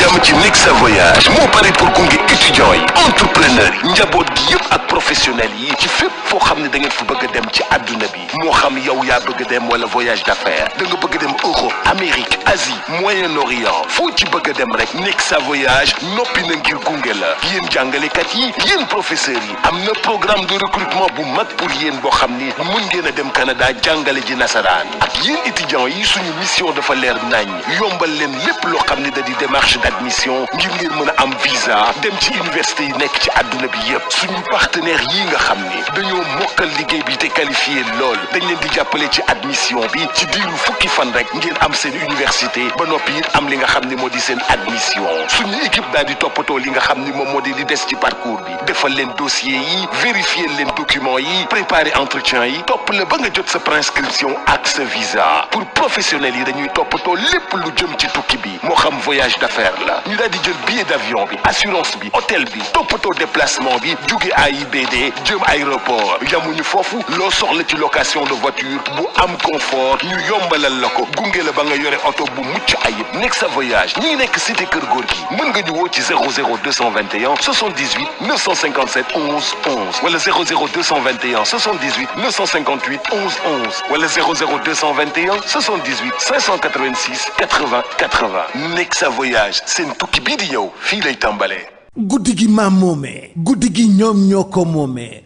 jàmm ci Nexa Voyage moo pare pour gunge étudiants yi entrepreneurs yi njaboot gi yëpp ak professionnels yi ci fépp foo xam ne da ngeen fa bëgg a dem ci àdduna bi moo xam yow yaa bëgg a dem wala voyage d'affaires da nga bëgg a dem Europe Amérique Asie Moyen-Orient foo ci bëgg a dem rek Nexa Voyage noppi na ngir gunge la yéen jàngalekat yi yéen professeurs yi am na programme de recrutement bu mag pour yéen boo xam ni mën ngeen a dem Canada jàngale ji nasaraan ak yéen étudiants yi suñu mission dafa leer nañ yombal leen lépp loo xam ne da di démarche d'admission ngir ngeen mën a am visa dem ci université yi nekk ci àdduna bi yëpp suñu partenaires yi nga xam ni dañoo mokkal liggéey bi te qualifié lool dañ leen di jàppale ci admission bi ci diiru fukki fan rek ngeen am seen université ba noppi it am li nga xam ni moo di seen admission suñu équipe daal di toppatoo li nga xam ni moom moo di li des ci parcours bi defal leen dossier yi vérifier leen documents yi préparer entretien yi topp la ba nga jot sa préinscription ak sa visa pour professionnels yi dañuy toppatoo lépp lu jëm ci tukki bi moo xam voyage d'affaires la ñu daal di jël billet d'avion bi assurance bi hôtel bi toppatoo déplacement bi jóge AIBD jëm aéroport yamuñu foofu loo soxla ci location de voiture bu am confort ñu yombalal la ko gunge la ba nga yore oto bu mucc ayib Nexa Voyage ñi ngi nekk cité Kër Gorgui mën nga ñu woo ci 00221 78 957 11 11 wala 00221 78 958 11 11 wala 00221 78 586 80 80 Nexa Voyage seen tukki bii di ñëw fii lay tàmbalee. guddi gi maam moomee guddi gi ñoom ñoo ko moomee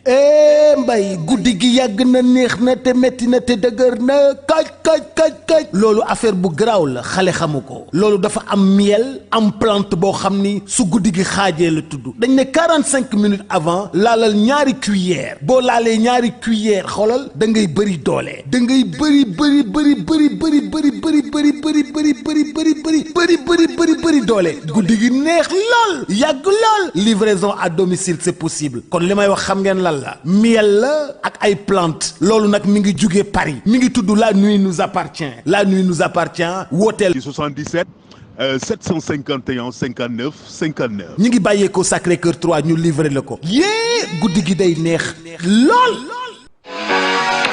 mbay guddi gi yàgg na neex na te metti na te dëgër na kaj loolu affaire bu garaaw la xale xamu ko loolu dafa am miel am plante boo xam ni su guddi gi xaajee la tudd dañ ne 45 minutes avant laalal ñaari cuillère boo laalee ñaari cuillère xoolal da ngay bëri doole da ngay bëri doole guddi gi neex lool yàgg lool livraison à domicile c'est possible kon li may wax xam ngeen lan la miel la ak ay plante loolu nag mi ngi jugee Paris mi ngi tudd La Nuit Nous Appartient La Nuit Nous Appartient wooteel 77 751 59 59 ñi ngi bàyyeekoo Sacré-Cœur 3 ñu livré la ko yée guddi gi day neex lool.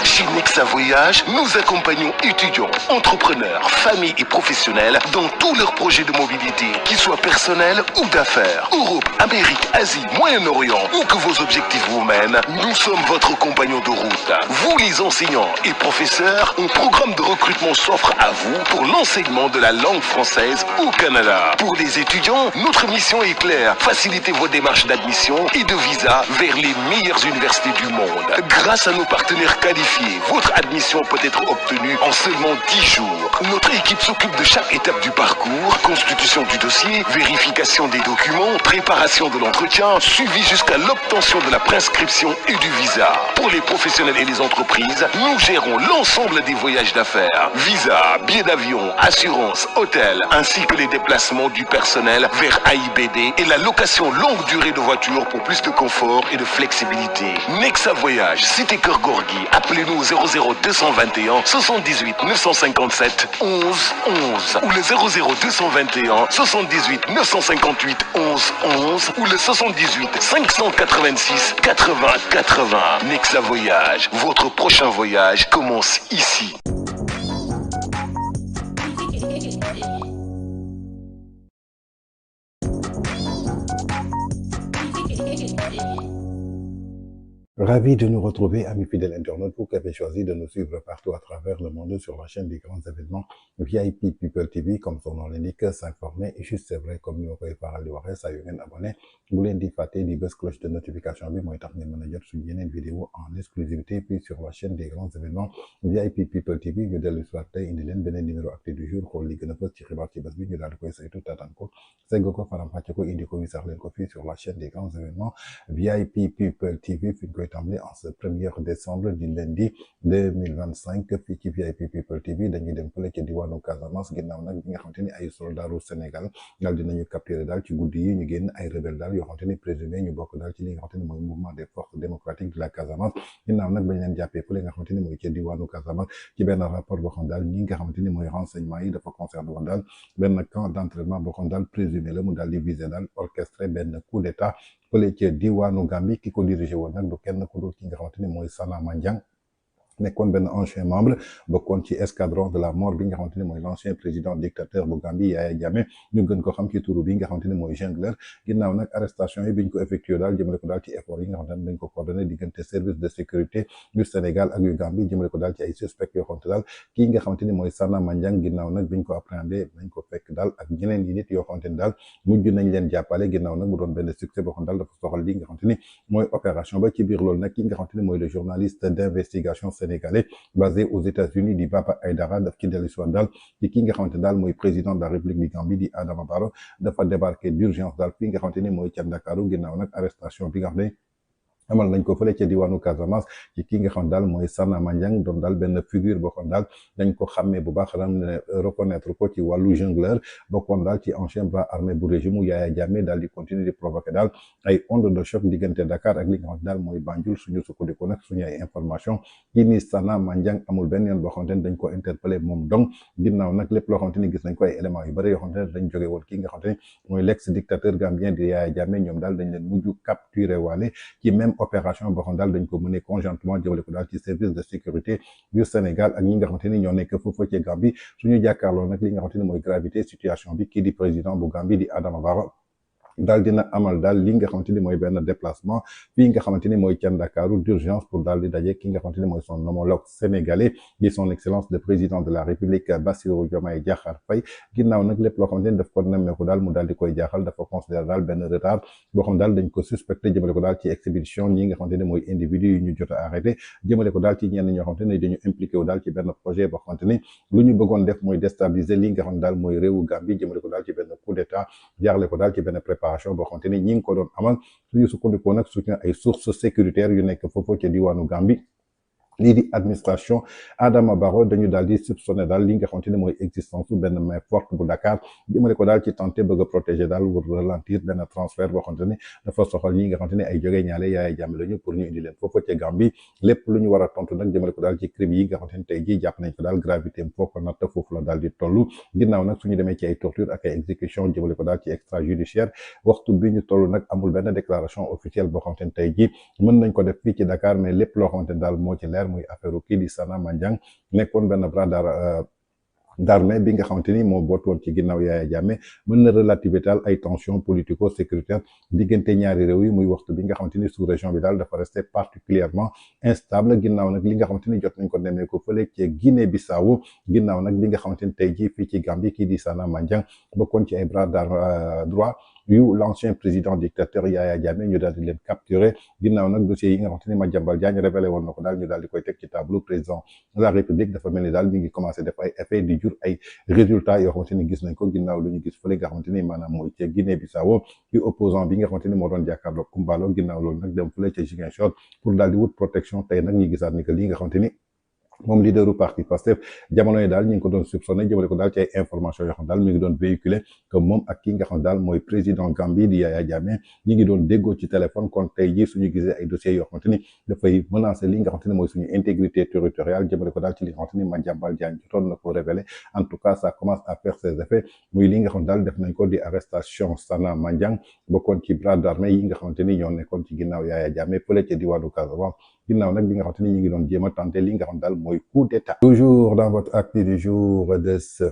Chez Nexa Voyage, nous accompagnons étudiants, entrepreneurs, familles et professionnels dans tous leurs projets de mobilité, qu'ils soient personnels ou d'affaires. Europe, Amérique, Asie, Moyen-Orient, où que vos objectifs vous mènent, nous sommes votre compagnon de route. Vous les enseignants et professeurs, un programme de recrutement s'offre à vous pour l'enseignement de la langue française au Canada. Pour les étudiants, notre mission est claire, faciliter vos démarches d'admission et de visa vers les meilleures universités du monde. Grâce à nos partenaires qualifiés, votre admission peut être obtenue en seulement 10 jours. Notre équipe s'occupe de chaque étape du parcours, constitution du dossier, vérification des documents, préparation de l'entretien, suivi jusqu'à l'obtention de la prescription et du visa. Pour les professionnels et les entreprises, nous gérons l'ensemble des voyages d'affaires. Visa, billets d'avion, assurance, hôtel, ainsi que les déplacements du personnel vers AIBD et la location longue durée de voitures pour plus de confort et de flexibilité. Nexa Voyage, cité Kër Gorgui. Appelez-nous au 00221 78 957 11 11 ou le 00221 78 958 11 11 ou le 78 586 80 80. Nexa Voyage, votre prochain voyage commence ici. Ravi de nous retrouver, amis fidèles internautes, vous qui avez choisi de nous suivre partout à travers le monde sur la chaîne des grands événements VIP People TV, comme son nom l'indique, s'informer. Et juste, c'est vrai, comme nous avons parlé de voir ça, vous êtes abonné. Vous l'avez dit, fâté, di buzz cloche de notification, mais moi, je manager sur une vidéo en exclusivité, puis sur la chaîne des grands événements VIP People TV, nous allons soit une benen numéro actif du jour, qu'on ligue ne peut tirer parti bas, nous allons quoi, c'est tout à temps. C'est Goko Farampatiko, indico, sur la chaîne des grands événements VIP People TV, en ce 1er décembre du lundi 2025 fii ci VIP People TV dañuy dem fële ca diwaanu Casamance ginnaaw nag bi nga xamante ni ay soldaaru Sénégal daal dinañu capturer daal ci guddi yi ñu génn ay rebelle daal yoo xamante ni présumé ñu bokk daal ci li nga xamante ni mooy mouvement des forces démocratiques de la Casamance ginnaaw nag bañ leen jàppee fële nga xamante ni mooy ca diwaanu Casamance ci benn rapport boo xam daal ñi nga xamante ni mooy renseignement yi dafa concerné woon daal benn camp d'entraînement boo xam daal présumé la mu daal di viser daal orchestré benn coup d'état fële ca diwaanu Gambie ki ko dirigé woon nag du kenn ku dul ki nga xamante ni mooy Sana Mandiang nekkoon benn ancien membre bokkoon ci escadron de la mort bi nga xamante ni mooy l'ancien président dictateur bu Gambie Yaya Jammeh ñu gën ko xam ci turu bi nga xamante ni mooy Jungleur ginnaaw nag arrestation yi biñ ko effectué daal jëmale ko daal ci effort yi nga xamante ni dañ ko coordonné diggante service de sécurité du Sénégal ak yu Gambie jëmale ko daal ci ay suspects yoo xamante daal kii nga xamante ni mooy Sana Manjang ginnaaw nag biñ ko appréhendé nañ ko fekk daal ak ñeneen yi nit yoo xamante ni daal mujj nañ leen jàppale ginnaaw nag mu doon benn succès boo xam daal dafa soxal li nga xamante ni mooy opération ba ci biir loolu nag ki nga xamante ni mooy le journaliste d'investigation sénégalais basé aux États-Unis di Baba Aïdara daf ci dellu si waat daal ci ki nga xamante daal mooy président de la République du Gambie di Adama Barrow dafa débarqué d'urgence daal fi nga xamante ni mooy ca Ndakaaru ginnaaw nag arrestation bi nga xam ne amal nañ ko fële ca diwaanu Casamance ci ki nga xam daal mooy Sana Manjang doon daal benn figure boo xam daal dañ ko xàmmee bu baax ram ne reconnaître ko ci wàllu jongleur bokkoon daal ci ancien bras armé bu régime Yaya Jammeh daal di continuer di provoquer daal ay onde de choc diggante Dakar ak li nga xam daal mooy Banjul suñu sukkandiku nag suñu ay information kii ni Sana Manjang amul benn yoon boo xamante ni dañ ko interpellé moom donc ginnaaw nag lépp loo xamante ni gis nañ ko ay éléments yu bëri yoo xamante ne dañ jóge woon ki nga xamante ni mooy l'ex dictateur gambien di Yaya Jammeh ñoom daal dañ leen mujj capturé waale ci même opération boo xam daal dañ ko mëne conjointement jëmale ko daal ci service de sécurité du Sénégal ak ñi nga xamante ni ñoo nekk foofu ci Gambie suñu jàkkaarloo nag li nga xamante ni mooy gravité situation bi kii di président bu Gambie di Adama Barrow daal dina amal daal li nga xamante ni mooy benn déplacement fii nga xamante ni mooy ca Ndakaaru d'urgence pour daal di daje ki nga xamante ni mooy son homologue sénégalais di son excellence le président de la République Bassirou Diomaye Diakhar Faye ginnaaw nag lépp loo xamante ni daf ko nemmeeku daal mu daal di koy jaaxal dafa considérer daal benn retard boo xam daal dañ ko suspecté jëmale ko daal ci expédition ñi nga xamante ni mooy individu yu ñu jot a arrêté jëmale ko daal ci ñenn ñoo xamante ni dañu impliqué wu daal ci benn projet boo xamante ni lu ñu bëggoon def mooy déstabiliser li nga xam ne daal mooy réewu Gambie jëmale ko daal ci benn coup d'état jaarle ko daal ci benn préparation boo xamante ni ñi ngi ko doon amal suñu sukkandikoo nag suñu ay sources sécuritaires yu nekk foofu ci diwaanu Gambie lii di administration Adama Barrow dañu daal di soupçonné daal li nga xamante ni mooy existence su benn main forte bu Dakar jëmale ko daal ci tenté bëgg a protéger daal wur ralentir benn transfert boo xamante ni dafa soxal ñi nga xamante ni ay jóge ñaale Yaya Jammeh lañu pour ñu indi leen foofu ca Gambie lépp lu ñu war a tontu nag jëmale ko daal ci crime yi nga xamante ni tey jii jàpp nañ ko daal gravité am foofu natt foofu la daal di toll ginnaaw nag suñu demee ci ay torture ak ay exécution jëmale ko daal ci extrajudiciaire waxtu bi ñu toll nag amul benn déclaration officielle boo xamante ni tey jii mën nañ ko def fii ci Dakar mais lépp loo xamante ni daal moo ci leer muy affaire kii di Sana Manjang nekkoon benn bras d'armée bi nga xamante ni moo boot woon ci ginnaaw Yaya Jammeh mën na relativiser daal ay tensions politico-sécuritaires diggante ñaari réew yi muy waxtu bi nga xamante ni sous région bi daal dafa resté particulièrement instable ginnaaw nag li nga xamante ni jot nañ ko demee ko fële ci Guinée Bissau ginnaaw nag li nga xamante ni tey jii fii ci Gambie kii di Sana Manjang bokkoon ci ay bras droit yu l'ancien président dictateur Yaya Jammeh ñu daal di leen capturer ginnaaw nag dossier yi nga xamante ni Madiambal Diagne révélé woon na ko daal ñu daal di koy teg ci tableau président de la République dafa mel ni daal mi ngi commencé def ay effet di jur ay résultats yoo xamante ni gis nañ ko ginnaaw lu ñu gis fële nga xamante ni maanaam mooy ca Guinée Bissau ci opposant bi nga xamante ni moo doon jàkkaarloo Kumbalo ginnaaw loolu nag dem fële ca Ziguinchor pour daal di wut protection tey nag ñu gisaat ni que lii nga xamante ni moom leaderu parti Pastef jamono yi daal ñu ngi ko doon soupçonné jëmale ko daal ci ay information yoo xam daal mi ngi doon véhiculé que moom ak ki nga xam daal mooy président Gambie di Yaya Jammeh ñi ngi doon déggoo ci téléphone kon tey jii suñu gisee ay dossiers yoo xamante ni dafay menacer li nga xamante ni mooy suñu intégrité territoriale jëmale ko daal ci li nga xamante ni Madiambal Diagne jotoon na ko révélé en tout cas ça commence à faire ses effets muy li nga xam daal def nañ ko di arrestation Sana Manjang bokkoon ci bras d'armée yi nga xamante ni ñoo nekkoon ci ginnaaw Yaya Jammeh fële ca diwaanu Casamance ginnaaw nag bi nga xamante ni ñu ngi doon jéem a tenté li nga xam daal mooy coup d'état. Toujours dans votre acte du jour de ce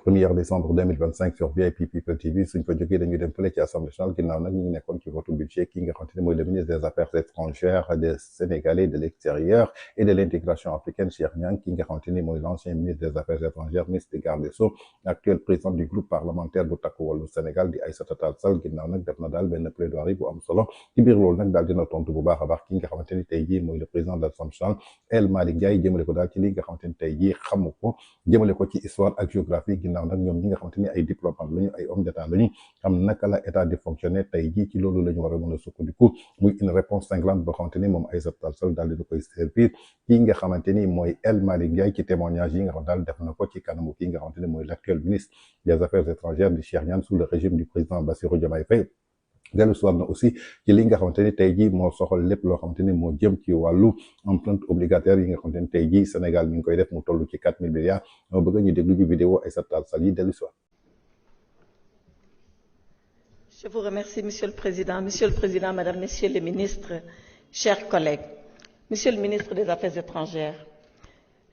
1er décembre 2025 sur VIP People TV suñ ko jógee dañuy dem fële ci assemblée nationale ginnaaw nag ñu ngi nekkoon ci vote budget ki nga xamante ni mooy le ministre des affaires étrangères des Sénégalais de l'extérieur et de l'intégration africaine Cheikh Niang ki nga xamante ni mooy l'ancien ministre des affaires étrangères ministre des garde des Sceaux actuel président du groupe parlementaire bu Takku Wallu Sénégal di Aïssata Tall Sall ginnaaw nag def na daal benn plaidoirie bu am solo ci biir loolu nag daal dina tontu bu baax a baax ki nga xamante ni tey jii mooy le président de l'Assemblée nationale El Malick Ndiaye jëmale ko daal ci li nga xamante ni tey jii xamu ko jëmale ko ci histoire ak géographie ginnaaw nag ñoom ñi nga xamante ni ay diplomate lañu ay homme d'état lañu xam naka la état di fonctionner tey jii ci loolu la ñu war a mën a sukkandiku muy une réponse cinglante boo xamante ni moom Aïssata Tall Sall daal di koy servir kii nga xamante ni mooy El Malick Ndiaye ci témoignage yi nga xam daal def na ko ci kanamu kii nga xamante ni mooy l'actuel ministre des affaires étrangères di Cheikh Niang sous le régime du président Bassirou Diomaye Faye dellu si waat na aussi ci li nga xamante ni tey jii moo soxal lépp loo xamante ni moo jëm ci wàllu empreinte obligataire yi nga xamante ni tey jii Sénégal mi ngi koy def mu toll ci 4 000 milliards moo bëgg ñu déglu ci vidéo Aïssata Tall Sall yi dellu si waat. Je vous remercie, Monsieur le Président, Madame, Messieurs les ministres, chers collègues. Monsieur le ministre des Affaires étrangères,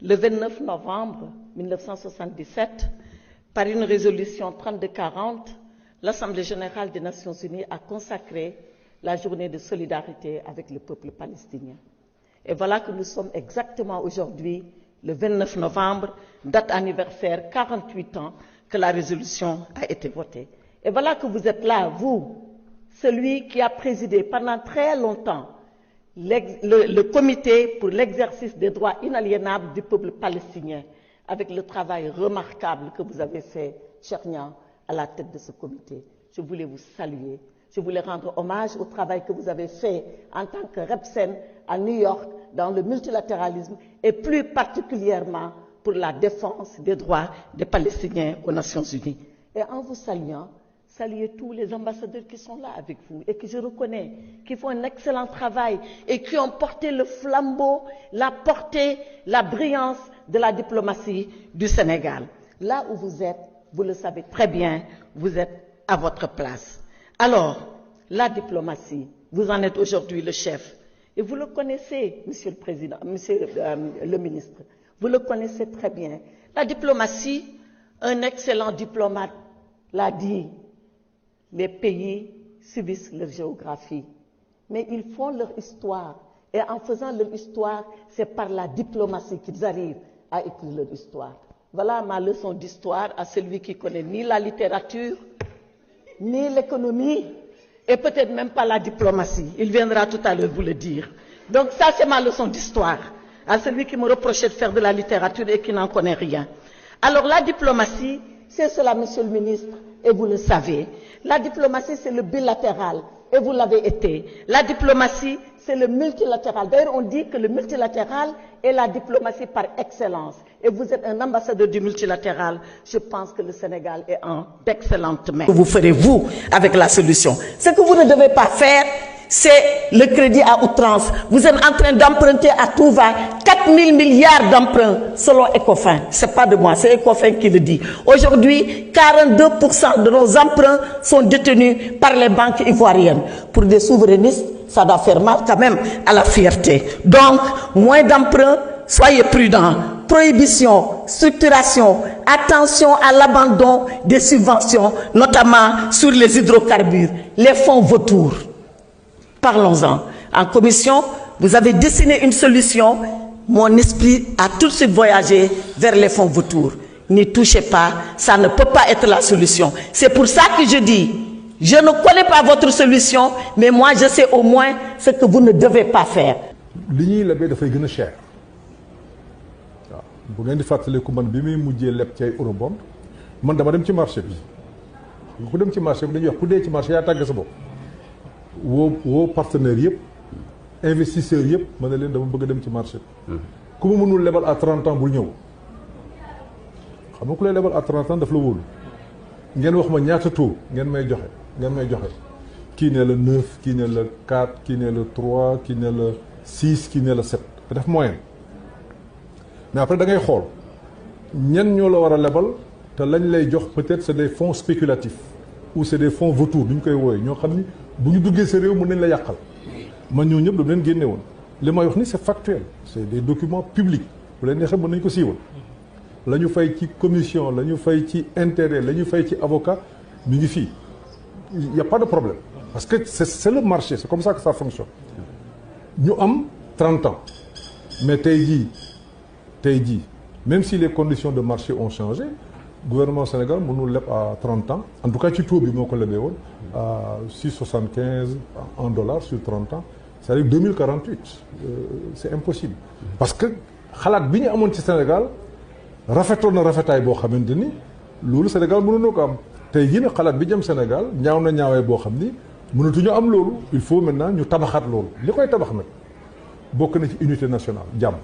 Le 29 novembre 1977, par une résolution 3240, l'Assemblée générale des Nations unies a consacré la journée de solidarité avec le peuple palestinien. Et voilà que nous sommes exactement aujourd'hui, le 29 novembre, date anniversaire, 48 ans que la résolution a été votée. Et voilà que vous êtes là, vous, celui qui a présidé pendant très longtemps le comité pour l'exercice des droits inaliénables du peuple palestinien, avec le travail remarquable que vous avez fait, Tchernia, à la tête de ce comité. Je voulais vous saluer. Je voulais rendre hommage au travail que vous avez fait en tant que Repsen à New York dans le multilatéralisme et plus particulièrement pour la défense des droits des Palestiniens aux Nations Unies. Et en vous saluant, saluer tous les ambassadeurs qui sont là avec vous et que je reconnais, qui font un excellent travail et qui ont porté le flambeau, la portée, la brillance de la diplomatie du Sénégal. Là où vous êtes, vous le savez très bien, vous êtes à votre place. Alors, la diplomatie, vous en êtes aujourd'hui le chef. Et vous le connaissez, Monsieur le Président, Monsieur le Ministre. Vous le connaissez très bien. La diplomatie, un excellent diplomate l'a dit, les pays subissent leur géographie. Mais ils font leur histoire. Et en faisant leur histoire, c'est par la diplomatie qu'ils arrivent à écrire leur histoire. Voilà ma leçon d'histoire à celui qui connaît ni la littérature, ni l'économie, et peut-être même pas la diplomatie. Il viendra tout à l'heure vous le dire. Donc ça, c'est ma leçon d'histoire à celui qui me reprochait de faire de la littérature et qui n'en connaît rien. Alors la diplomatie, c'est cela, Monsieur le Ministre, et vous le savez. La diplomatie, c'est le bilatéral, et vous l'avez été. La diplomatie, c'est le multilatéral. D'ailleurs, on dit que le multilatéral est la diplomatie par excellence. Et vous êtes un ambassadeur du multilatéral. Je pense que le Sénégal est en d'excellentes mains. Vous ferez, vous, avec la solution. Ce que vous ne devez pas faire, c'est le crédit à outrance. Vous êtes en train d'emprunter à tout va 4 000 milliards d'emprunts selon Ecofin. C'est pas de moi, c'est Ecofin qui le dit. Aujourd'hui, 42% de nos emprunts sont détenus par les banques ivoiriennes. Pour des souverainistes, ça doit faire mal quand même à la fierté. Donc, moins d'emprunts, soyez prudents. Prohibition, structuration, attention à l'abandon des subventions, notamment sur les hydrocarbures, les fonds vautours. Parlons-en. En commission, vous avez dessiné une solution. Mon esprit a tout de suite voyagé vers les fonds vautours. N'y touchez pas, ça ne peut pas être la solution. C'est pour ça que je dis, je ne connais pas votre solution, mais moi je sais au moins ce que vous ne devez pas faire. Li ñuy lebee dafay gën a cher waaw bu ngeen di fàttaliku man bi muy mujjee leb ci ay eurobond man dama dem ci marché bi ku dem ci marché bi dañuy wax ku dee ci marché yaa tàgg sa bopp woo partenaires yëpp investisseurs yëpp ma ne leen dama bëgg a dem ci marché bi ku ma mënul lebal à 30 ans bul ñëw xam nga ku lay lebal à 30 ans daf la wóolu ngeen wax ma ñaata taux ngeen may joxe kii ne la 9 kii ne la 4 kii ne la 3 kii ne la 6 kii ne la 7 te def moyen mais après da ngay xool ñan ñoo la war a lebal te lañ lay jox peut-être c'est des fonds spéculatifs ou c'est des fonds vautours duñ koy wooye ñoo xam ni bu ñu duggee sa réew mën nañ la yàqal man ñoo ñëpp dama leen génne woon li may wax ni c'est factuel c'est des documents publics bu leen neexee mën nañ ko siiwal la ñu fay ci commission la ñu fay ci intérêt la ñu fay ci avocat mi ngi fii il y a pas de problème parce que c'est le marché c'est comme ça que ça fonctionne ñu am 30 ans mais tey jii même si les conditions de marché ont changé gouvernement Sénégal mënul leb à 30 ans en tout cas ci taux bi moo ko lebee woon à 6,75 en dollars sur 30 ans c'est-à-dire 2048 c'est impossible parce que xalaat bi ñu amoon ci Sénégal rafetoon na rafetaay boo xamante ni loolu Sénégal mënuñu ko am tey jii nag xalaat bi jëm Sénégal ñaaw na ñaawee boo xam ni mënatuñu am loolu il faut maintenant ñu tabaxaat loolu li koy tabax nag bokk na ci unité nationale jàmm.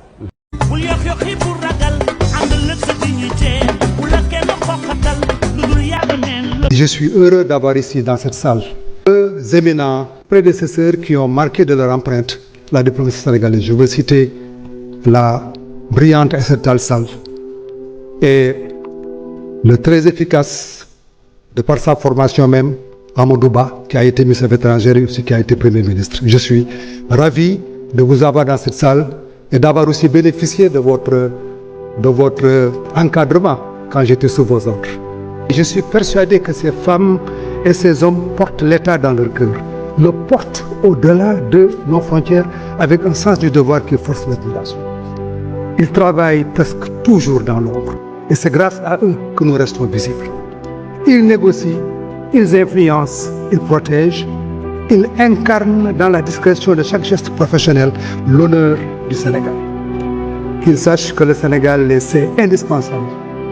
bul yox-yoxi bu ragal àndal ak sa dignité bu la kenn xoqatal lu dul yàlla neen. Je suis heureux d'avoir ici dans cette salle deux éminents prédécesseurs qui ont marqué de leur empreinte la diplomatie sénégalaise. Je veux citer la brillante Aïssata Tall Sall et le très efficace, de par sa formation même, Amadou Ba, qui a été ministre des Affaires étrangères et aussi qui a été Premier ministre. Je suis ravi de vous avoir dans cette salle et d'avoir aussi bénéficié de votre de votre encadrement quand j'étais sous vos ordres. Je suis persuadé que ces femmes et ces hommes portent l'État dans leur cœur, le portent au-delà de nos frontières avec un sens du devoir qui force l'admiration. Ils travaillent presque toujours dans l'ombre et c'est grâce à eux que nous restons visibles. Ils négocient, ils influencent, ils protègent, ils incarnent dans la discrétion de chaque geste professionnel l'honneur du Sénégal. Qu'ils sachent que le Sénégal les sait indispensables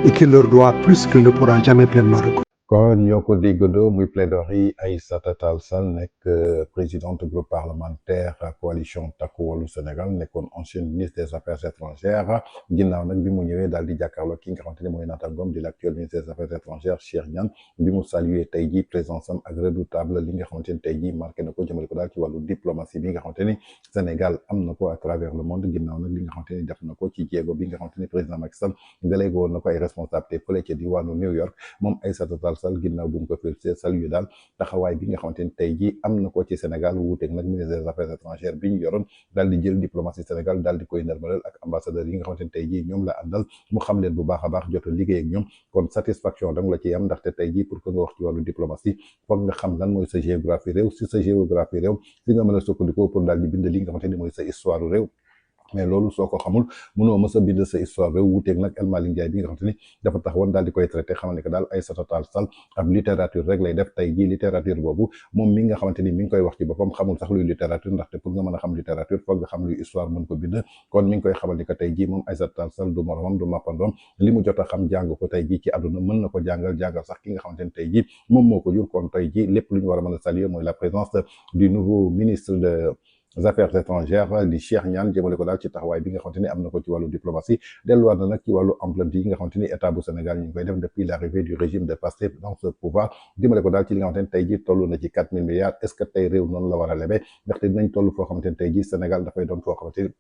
et qu'il leur doit plus qu'il ne pourra jamais pleinement reconnaître. kon ñoo ko déggandoo muy plaidoirie Aïssata Tall Sall nekk présidente groupe parlementaire coalition Takku Wallu Sénégal nekkoon ancienne ministre des affaires étrangères ginnaaw nag bi mu ñëwee daal di jàkkaarloo ki nga xamante ne mooy naataangoom di l'actuel ministre des affaires étrangères Cheikh Niane bi mu saluer tey jii présence am ak redoutable li nga xamante ne tey jii marqué na ko jëmale ko daal ci wàllu diplomatie bi nga xamante ni Sénégal am na ko à travers le monde ginnaaw nag li nga xamante ni def na ko ci jéego bi nga xamante ni président Macky Sall délégué woon na ko ay responsabilité fële ca diwaanu New York moom Aïssata Tall Sall ginnaaw bu mu ko félicité salué daal taxawaay bi nga xamante ni tey jii am na ko ci Sénégal wuuteeg nag ministre des affaires étrangères bi ñu yoroon daal di jël diplomatie Sénégal daal di koy nërmalal ak ambassadeurs yi nga xamante ni tey jii ñoom la àndal mu xam leen bu baax a baax jot a liggéey ak ñoom kon satisfaction danga la ciy am ndaxte tey jii pour que nga wax ci wàllu diplomatie foog nga xam lan mooy sa géographie réew si sa géographie réew si nga mën a sukkandikoo pour daal di bind li nga xamante ni mooy sa histoire réew mais loolu soo ko xamul mënoo mës a bind sa histoire réew wuuteeg nag El Malick Ndiaye bi nga xamante ni dafa taxawoon daal di koy traité xamal ne que daal Aïssata Tall Sall ab littérature rek lay def tey jii littérature boobu moom mi nga xamante ni mi ngi koy wax ci boppam xamul sax luy littérature ndaxte pour nga mën a xam littérature foog nga xam luy histoire mën ko bind kon mi ngi koy xamal ni que tey jii moom Aïssata Tall Sall du moromam du mappandoom li mu jot a xam jàng ko tey jii ci àdduna mën na ko jàngal sax ki nga xamante ni tey jii moom moo ko jur kon tey jii lépp lu ñu war a mën a saluer mooy la présence du nouveau ministre des affaires étrangères di Cheikh Niane jëmale ko daal ci taxawaay bi nga xamante ni am na ko ci wàllu diplomatie delluwaat na nag ci wàllu empreinte yi nga xamante ni état bu Sénégal ñu ngi koy def depuis l'arrivée du régime de Pastef dans ce pouvoir jëmale ko daal ci li nga xamante ni tey jii toll na ci 4 000 milliards est-ce que tey réew noonu la war a lebee ndaxte dinañ toll foo xamante ni tey jii Sénégal dafay doon foo xamante ni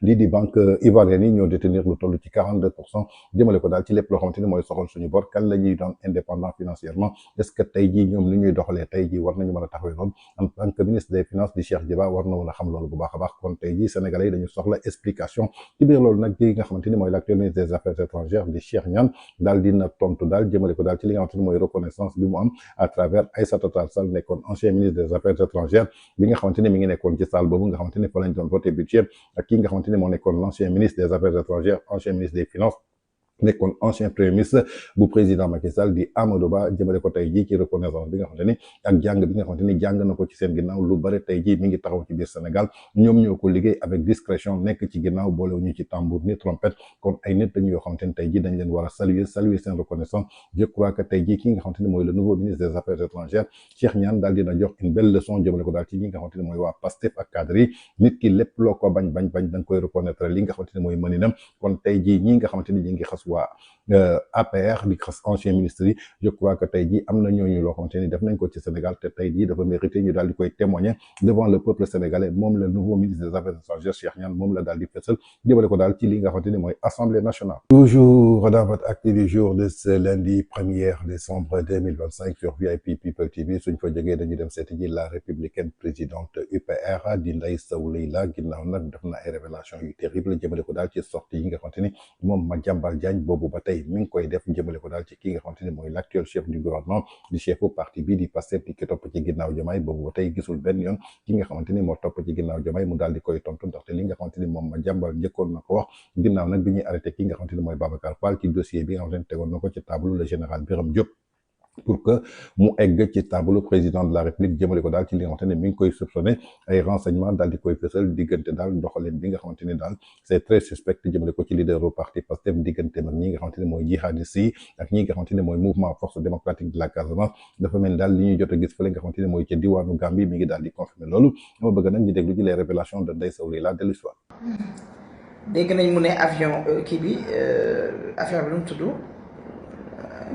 lii di banque ivoirienne yi ñoo détenir lu toll ci 42% jëmale ko daal ci lépp loo xamante ni mooy soxal suñu bor kan la ñuy doon indépendant financièrement est-ce que tey jii ñoom li ñuy doxalee tey jii war nañu mën a taxawee noonu en tant que ministre des finances di Cheikh Diba war na mën a xam loolu bu baax a baax kon tey jii sénégalais yi dañu soxla explication ci biir loolu nag li nga xamante ni mooy l'actuel ministre des affaires étrangères di Cheikh Niane daal dina tontu daal jëmale ko daal ci li nga xamante ni mooy reconnaissance bi mu am à travers Aïssata Tall Sall nekkoon ancien ministre des affaires étrangères bi nga xamante ni mi ngi nekkoon ci salle boobu nga xamante ni fa lañ doon voté budget ak ki nga xamante ni moo nekkoon l'ancien ministre des affaires étrangères ancien ministre des finances nekkoon ancien premier ministre bu président Macky Sall di Amadou Ba jëmale ko tey jii ci reconnaissance bi nga xamante ni ak jàng bi nga xamante ni jàng na ko ci seen ginnaaw lu bari tey jii mi ngi taxaw ci biir Sénégal ñoom ñoo ko liggéey avec discrétion nekk ci ginnaaw boole ñu ci tambour ni trompette kon ay nit dañu yoo xamante ni tey jii dañ leen war a saluer seen reconnaissance je crois que tey jii ki nga xamante ni mooy le nouveau ministre des affaires étrangères Cheikh Niane daal dina jox une belle leçon jëmale ko daal ci ñi nga xamante ni mooy waa Pastef ak cadre yi nit ki lépp loo ko bañ da nga koy reconnaître li nga xamante ni mooy mëninam kon tey jii ñi nga xamante ni ñi ngi xas waa APR di xas ancien ministre yi je crois que tey jii am na ñooñu loo xamante ni def nañ ko ci Sénégal te tey jii dafa mérité ñu daal di koy témoigner devant le peuple sénégalais moom le nouveau ministre des affaires étrangères Cheikh Niane moom la daal di fësal jëmale ko daal ci li nga xamante ni mooy assemblée nationale. Toujours dans votre acte du jour de ce lundi 1er décembre 2025 sur VIP People TV suñ fa jógee dañu dem seeti ji la républicaine présidente UPR di Ndeye Sow Leila ginnaaw nag def na ay révélation yu terrible jëmale ko daal ci sortie yi nga xamante ni moom Madiambal Diagne boobu ba tey mi ngi koy def jëmale ko daal ci ki nga xamante ni mooy l'actuel chef du gouvernement di chefu parti bi di Pastef ki topp ci ginnaaw Diomaye boobu ba tey gisul benn yoon ki nga xamante ni moo topp ci ginnaaw Diomaye mu daal di koy tontu ndaxte li nga xamante ni moom Madiambal njëkkoon na ko wax ginnaaw nag bi ñuy arrêté ki nga xamante ni mooy Babacar Fall ci dossier bi nga xamante ni tegoon na ko ci table le général Birame Diop pour que mu egg ci table président de la République jëmale ko daal ci li nga xamante ne mi ngi koy soupçonné ay renseignements daal di koy fësal diggante daal doxalin bi nga xamante ni daal c'est très suspect jëmale ko ci leader au parti Pastef diggante ak ñi nga xamante ne mooy jihadistes yi ak ñi nga xamante ne mooy mouvement force démocratique de la Casamance dafa mel ni daal li ñuy jot a gis fële nga xamante ne mooy ca diwaanu Gambie mi ngi daal di confirmer loolu dama bëgg nag ñu déglu ci les révélations de Ndeye Sow Leila de l'histoire. dégg nañ mu ne avion kii bi affaire bi nu mu tudd.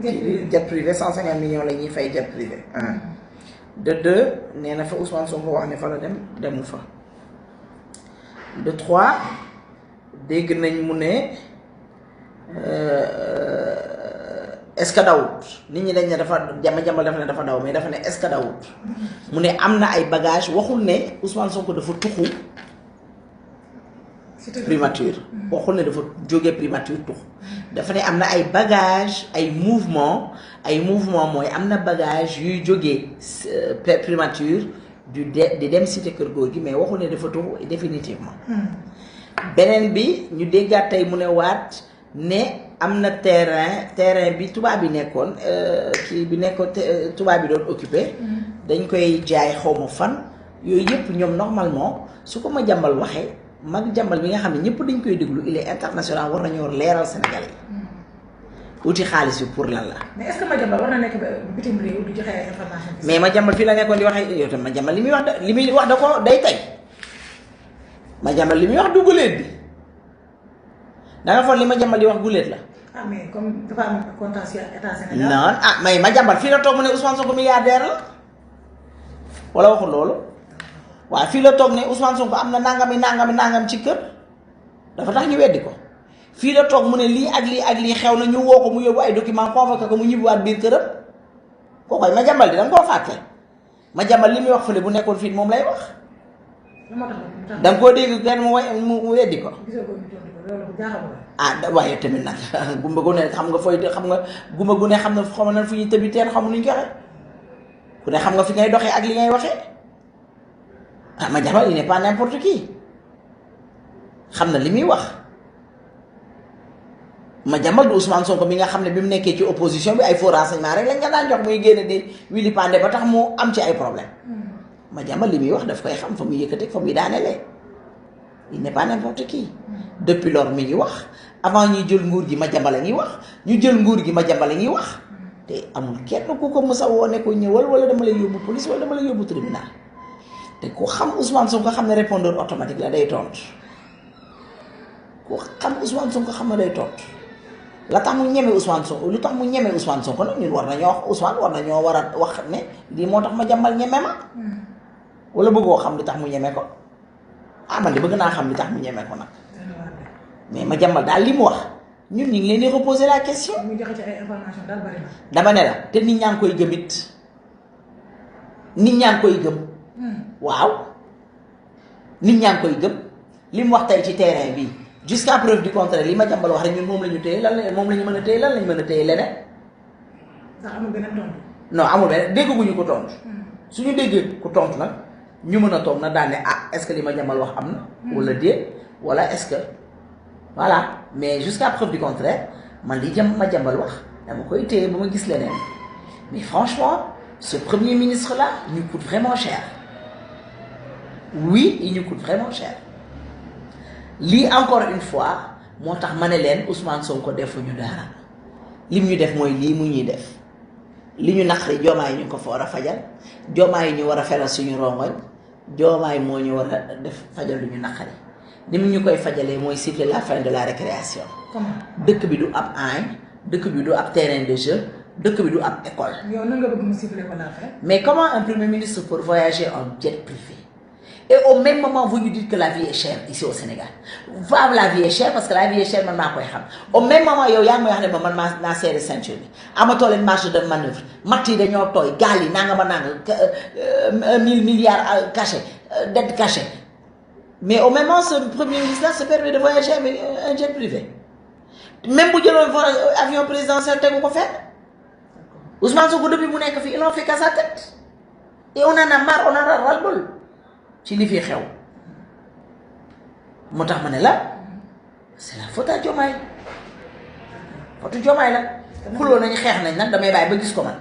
jet privé 150 millions la ñuy fay jet privé. de deux nee na fa Ousmane Sonko wax ne fa la demul fa. de trois dégg nañ mu ne est-ce que dawut nit ñi dañ ne dafa jàmbal dafa ne dafa daw mais dafa ne est-ce que dawut mu ne am na ay bagages waxul ne Ousmane Sonko dafa tuxu primature waxul ne dafa jóge primature tux dafa ne am na ay bagage ay mouvement mooy am na bagage yuy jógee primature di dem cité kër góor gi mais waxul ne dafa tux définitivement beneen bi ñu déggaat tey mu ne waat ne am na terrain bi tubaab bi nekkoon kii bi nekkoon tubaab bi doon occupé dañ koy jaay xawma fan yooyu yëpp ñoom normalement su ko ma jàmbal waxee mag jàmbal bi nga xam ne ñëpp dañ koy déglu il est international war nañoo leeral Sénégalais yi wuti xaalis bi pour lan la. mais est-ce que ma jàmbal war na nekk bitim réew di joxe ay information. mais ma jàmbal fii la nekkoon di waxee yow tam ma jàmbal li muy wax da ko day tey ma jàmbal li muy wax du guléet bi da nga foog li ma jàmbal di wax guléet la. ah mais comme dafa am contentieux état Sénégal. non mais ma jàmbal fii la toog mu ne Ousmane Sonko milliardaire la wala waxul loolu. waaw fii la toog ne Ousmane Sonko am na nangam ci kër dafa tax ñu weddi ko fii la toog mu ne lii ak lii xew na ñu woo ko mu yóbbu ay document convoqué ko mu ñibbiwaat biir këram kookoy ma jàmbal di da nga koo fàtte ma jàmbal li muy wax fële bu nekkoon fii moom lay wax da nga koo dégg kenn mu weddi ko waaye tamit nag gumba gu ne xam nga fooy xam nga gumba gu ne xam na xaw na fu ñuy tëbi teen xamu nuñ ko waxee ku ne xam nga fi ngay doxee ak li ngay waxee ma jàmbal il n'est pas n'importe qui xam na li muy wax ma jàmbal du Ousmane Sonko mi nga xam ne bi mu nekkee ci opposition bi ay faux renseignement rek lañ nga daan jox muy génn di wili pande ba tax mu am ci ay problème ma jàmbal li muy wax daf koy xam fa muy yëkkate fa muy daanelee il n'est pas n'importe qui depuis lors mi ngi wax avant ñuy jël nguur gi ma jàmbal a ngi wax ñu jël nguur gi ma jàmbal a ngi wax te amul kenn ku ko mës a woo ne ko ñëwal wala dama lay yóbbu police wala dama lay yóbbu tribunal te ku xam Ousmane Sonko xam ne répondeur automatique la day tontu ku xam Ousmane Sonko xam ne day tontu la tax mu ñeme Ousmane Sonko lu tax mu ñeme Ousmane Sonko nag ñun war nañoo wax Ousmane war nañoo war a wax ne lii moo tax ma jàmbal ñeme ma wala bëggoo xam li tax mu ñeme ko man de bëgg naa xam li tax mu ñeme ko nag mais ma jàmbal daal li mu wax ñun ñu ngi leen di reposer la question. muy joxe ci ay information daal bari na. dama ne la te nit ñaa ngi koy gëm it nit ñaa ngi koy gëm. waaw nit ñaa ngi koy gëm li mu wax tey ci terrain bi jusqu'à preuve du contraire li ma jàmbal wax rek ñun moom la ñu téye moom la ñu mën a téye lan la ñu mën a téye leneen. ndax amul beneen tontu. non amul beneen dégguñu ko tontu. suñu déggee ko tontu nag ñu mën a toog na daal ne est-ce que li ma jàmbal wax am na. wala déet wala est-ce que voilà mais jusqu'à preuve du contraire man li ma jàmbal wax dama koy téye ba ma gis leneen mais franchement ce premier ministre là nous coûte vraiment cher. Oui, il nous coûte vraiment cher. Lii encore une fois moo tax ma ne leen Ousmane Sonko defuñu dara lim ñu def mooy lii mu ñuy def li ñu naqari Diomaye ñu ko fa war a fajal Diomaye ñu war a feral suñu rongoñ Diomaye moo ñu war a def fajal lu ñu naqari ni mu ñu koy fajalee mooy siffler la fin de la récréation. dëkk bi du ab añ dëkk bi du ab terrain de jeu dëkk bi du ab école. yow nan nga bëgg mu siffler ko la fin. Mais comment un premier ministre peut voyager en jet privé? Et au même moment, vous nous dites que la vie est chère ici au Sénégal. La vie est chère parce que la vie est chère, man, au même moment, il y a un serré ceinture. Amato une marge de manœuvre. Mati de Nyotoy, Gali, Nanga, 1000 milliards cachés, dettes cachées. Mais au même moment, ce premier ministre se permet de voyager avec un jet privé. Même pour un avion présidentiel, tu peux faire. Ousmane Sonko, depuis mon école, il n'en fait qu'à sa tête. Et on en a marre, on en a ras-le-bol. ci li fi xew moo tax ma ne la c'est la faute à Diomaye faute Diomaye la xuloo nañ xeex nañ nag damay bàyyi ba gis ko man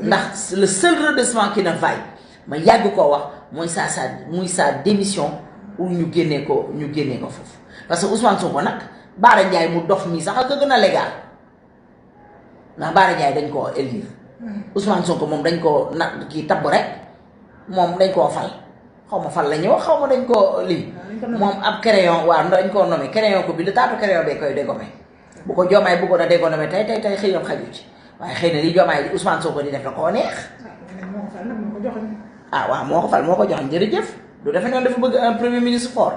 ndax le seul redressement qui ne vaille ma yàgg koo wax muy sa démission ou ñu génnee ko foofu parce que Ousmane Sonko nag Bara Ndiaye mu dof mi sax ak gën a légal ndax Bara Ndiaye dañ koo élire Ousmane Sonko moom dañ koo nag kii tabb rek moom dañ koo fal xaw ma fal la ñuy wax xaw ma dañ koo lii moom ab crayon waaw dañ koo nommé crayon ko bi le taatu crayon bee koy dégommé bu ko Diomaye bëggoon a dégommé tey xëy na xaju ci waaye xëy na li Diomaye Ousmane Sonko di def da koo neex waaw moo ko fal moo ko joxoon jërëjëf du defe noonu dafa bëgg un premier ministre fort